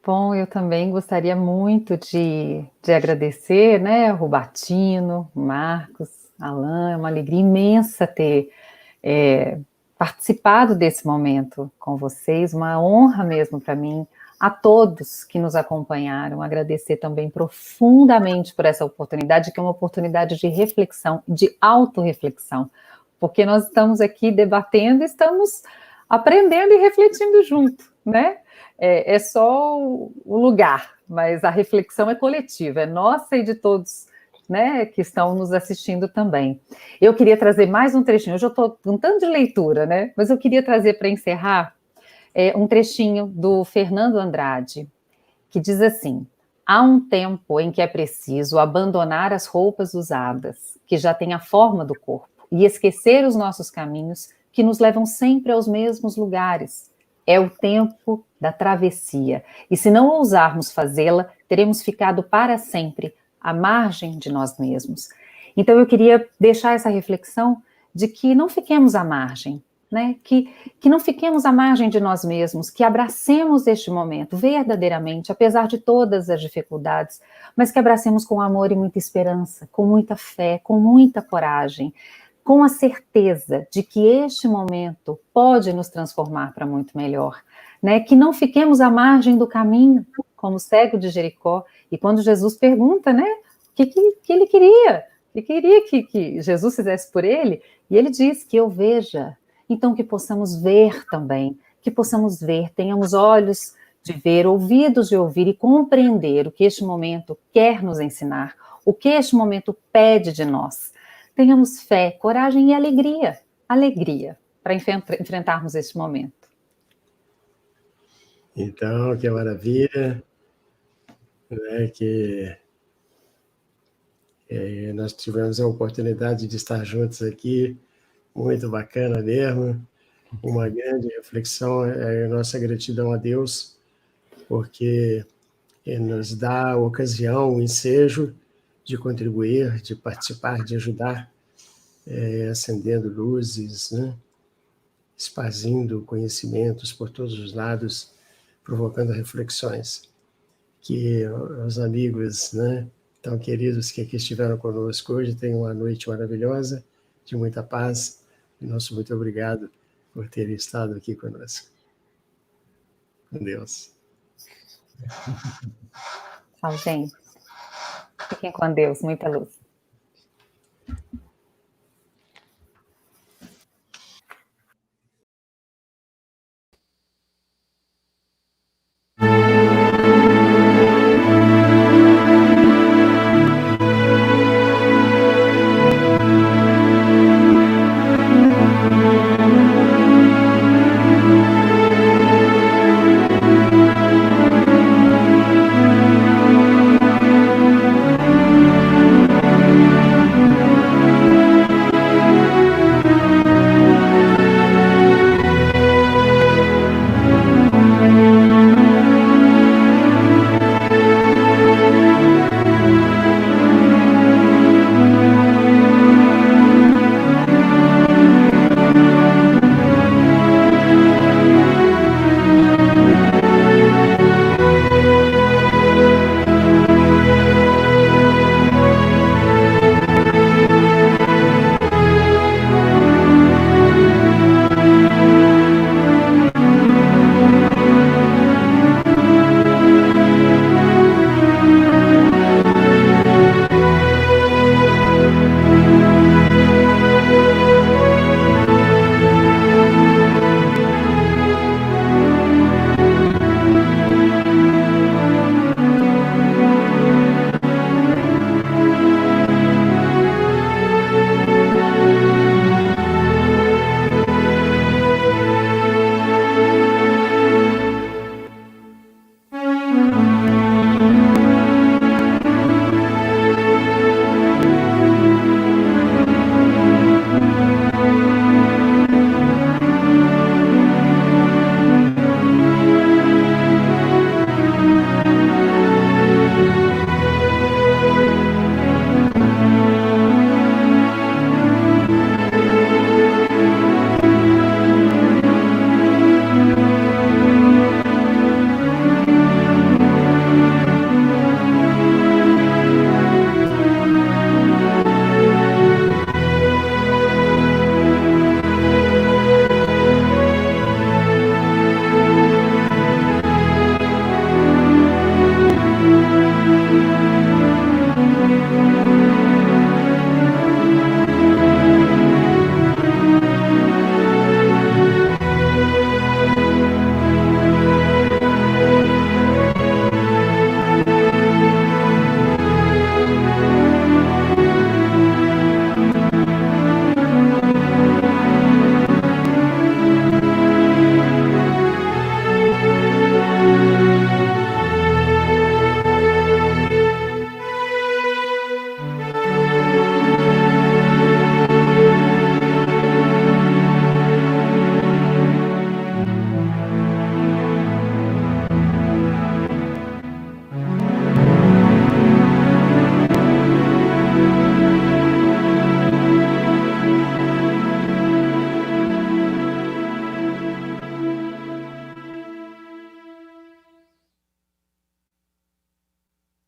Bom, eu também gostaria muito de agradecer, né, Rubatino, Marcos, Alain, é uma alegria imensa ter participado desse momento com vocês, uma honra mesmo para mim, a todos que nos acompanharam, agradecer também profundamente por essa oportunidade, que é uma oportunidade de reflexão, de autorreflexão, porque nós estamos aqui debatendo, estamos aprendendo e refletindo junto, né? É só o lugar, mas a reflexão é coletiva, é nossa e de todos, né, que estão nos assistindo também. Eu queria trazer mais um trechinho, hoje eu estou com tanto de leitura, né, mas eu queria trazer para encerrar um trechinho do Fernando Andrade, que diz assim: há um tempo em que é preciso abandonar as roupas usadas, que já têm a forma do corpo, e esquecer os nossos caminhos, que nos levam sempre aos mesmos lugares. É o tempo da travessia, e se não ousarmos fazê-la, teremos ficado para sempre à margem de nós mesmos. Então eu queria deixar essa reflexão de que não fiquemos à margem, né? Que não fiquemos à margem de nós mesmos, que abracemos este momento verdadeiramente, apesar de todas as dificuldades, mas que abracemos com amor e muita esperança, com muita fé, com muita coragem, com a certeza de que este momento pode nos transformar para muito melhor, né? Que não fiquemos à margem do caminho, como o cego de Jericó, e quando Jesus pergunta, né, o que ele queria? Ele queria que Jesus fizesse por ele, e ele diz que eu veja, então que possamos ver também, que possamos ver, tenhamos olhos de ver, ouvidos de ouvir e compreender o que este momento quer nos ensinar, o que este momento pede de nós. Tenhamos fé, coragem e alegria para enfrentarmos este momento. Então, que maravilha, né, que nós tivemos a oportunidade de estar juntos aqui, muito bacana mesmo, uma grande reflexão, nossa gratidão a Deus, porque nos dá a ocasião, o ensejo de contribuir, de participar, de ajudar, acendendo luzes, né? Esparzindo conhecimentos por todos os lados, provocando reflexões. Que os amigos, né, tão queridos que aqui estiveram conosco hoje tenham uma noite maravilhosa, de muita paz, e nosso muito obrigado por terem estado aqui conosco. Com Deus. Tchau, gente. Fiquem com Deus, muita luz.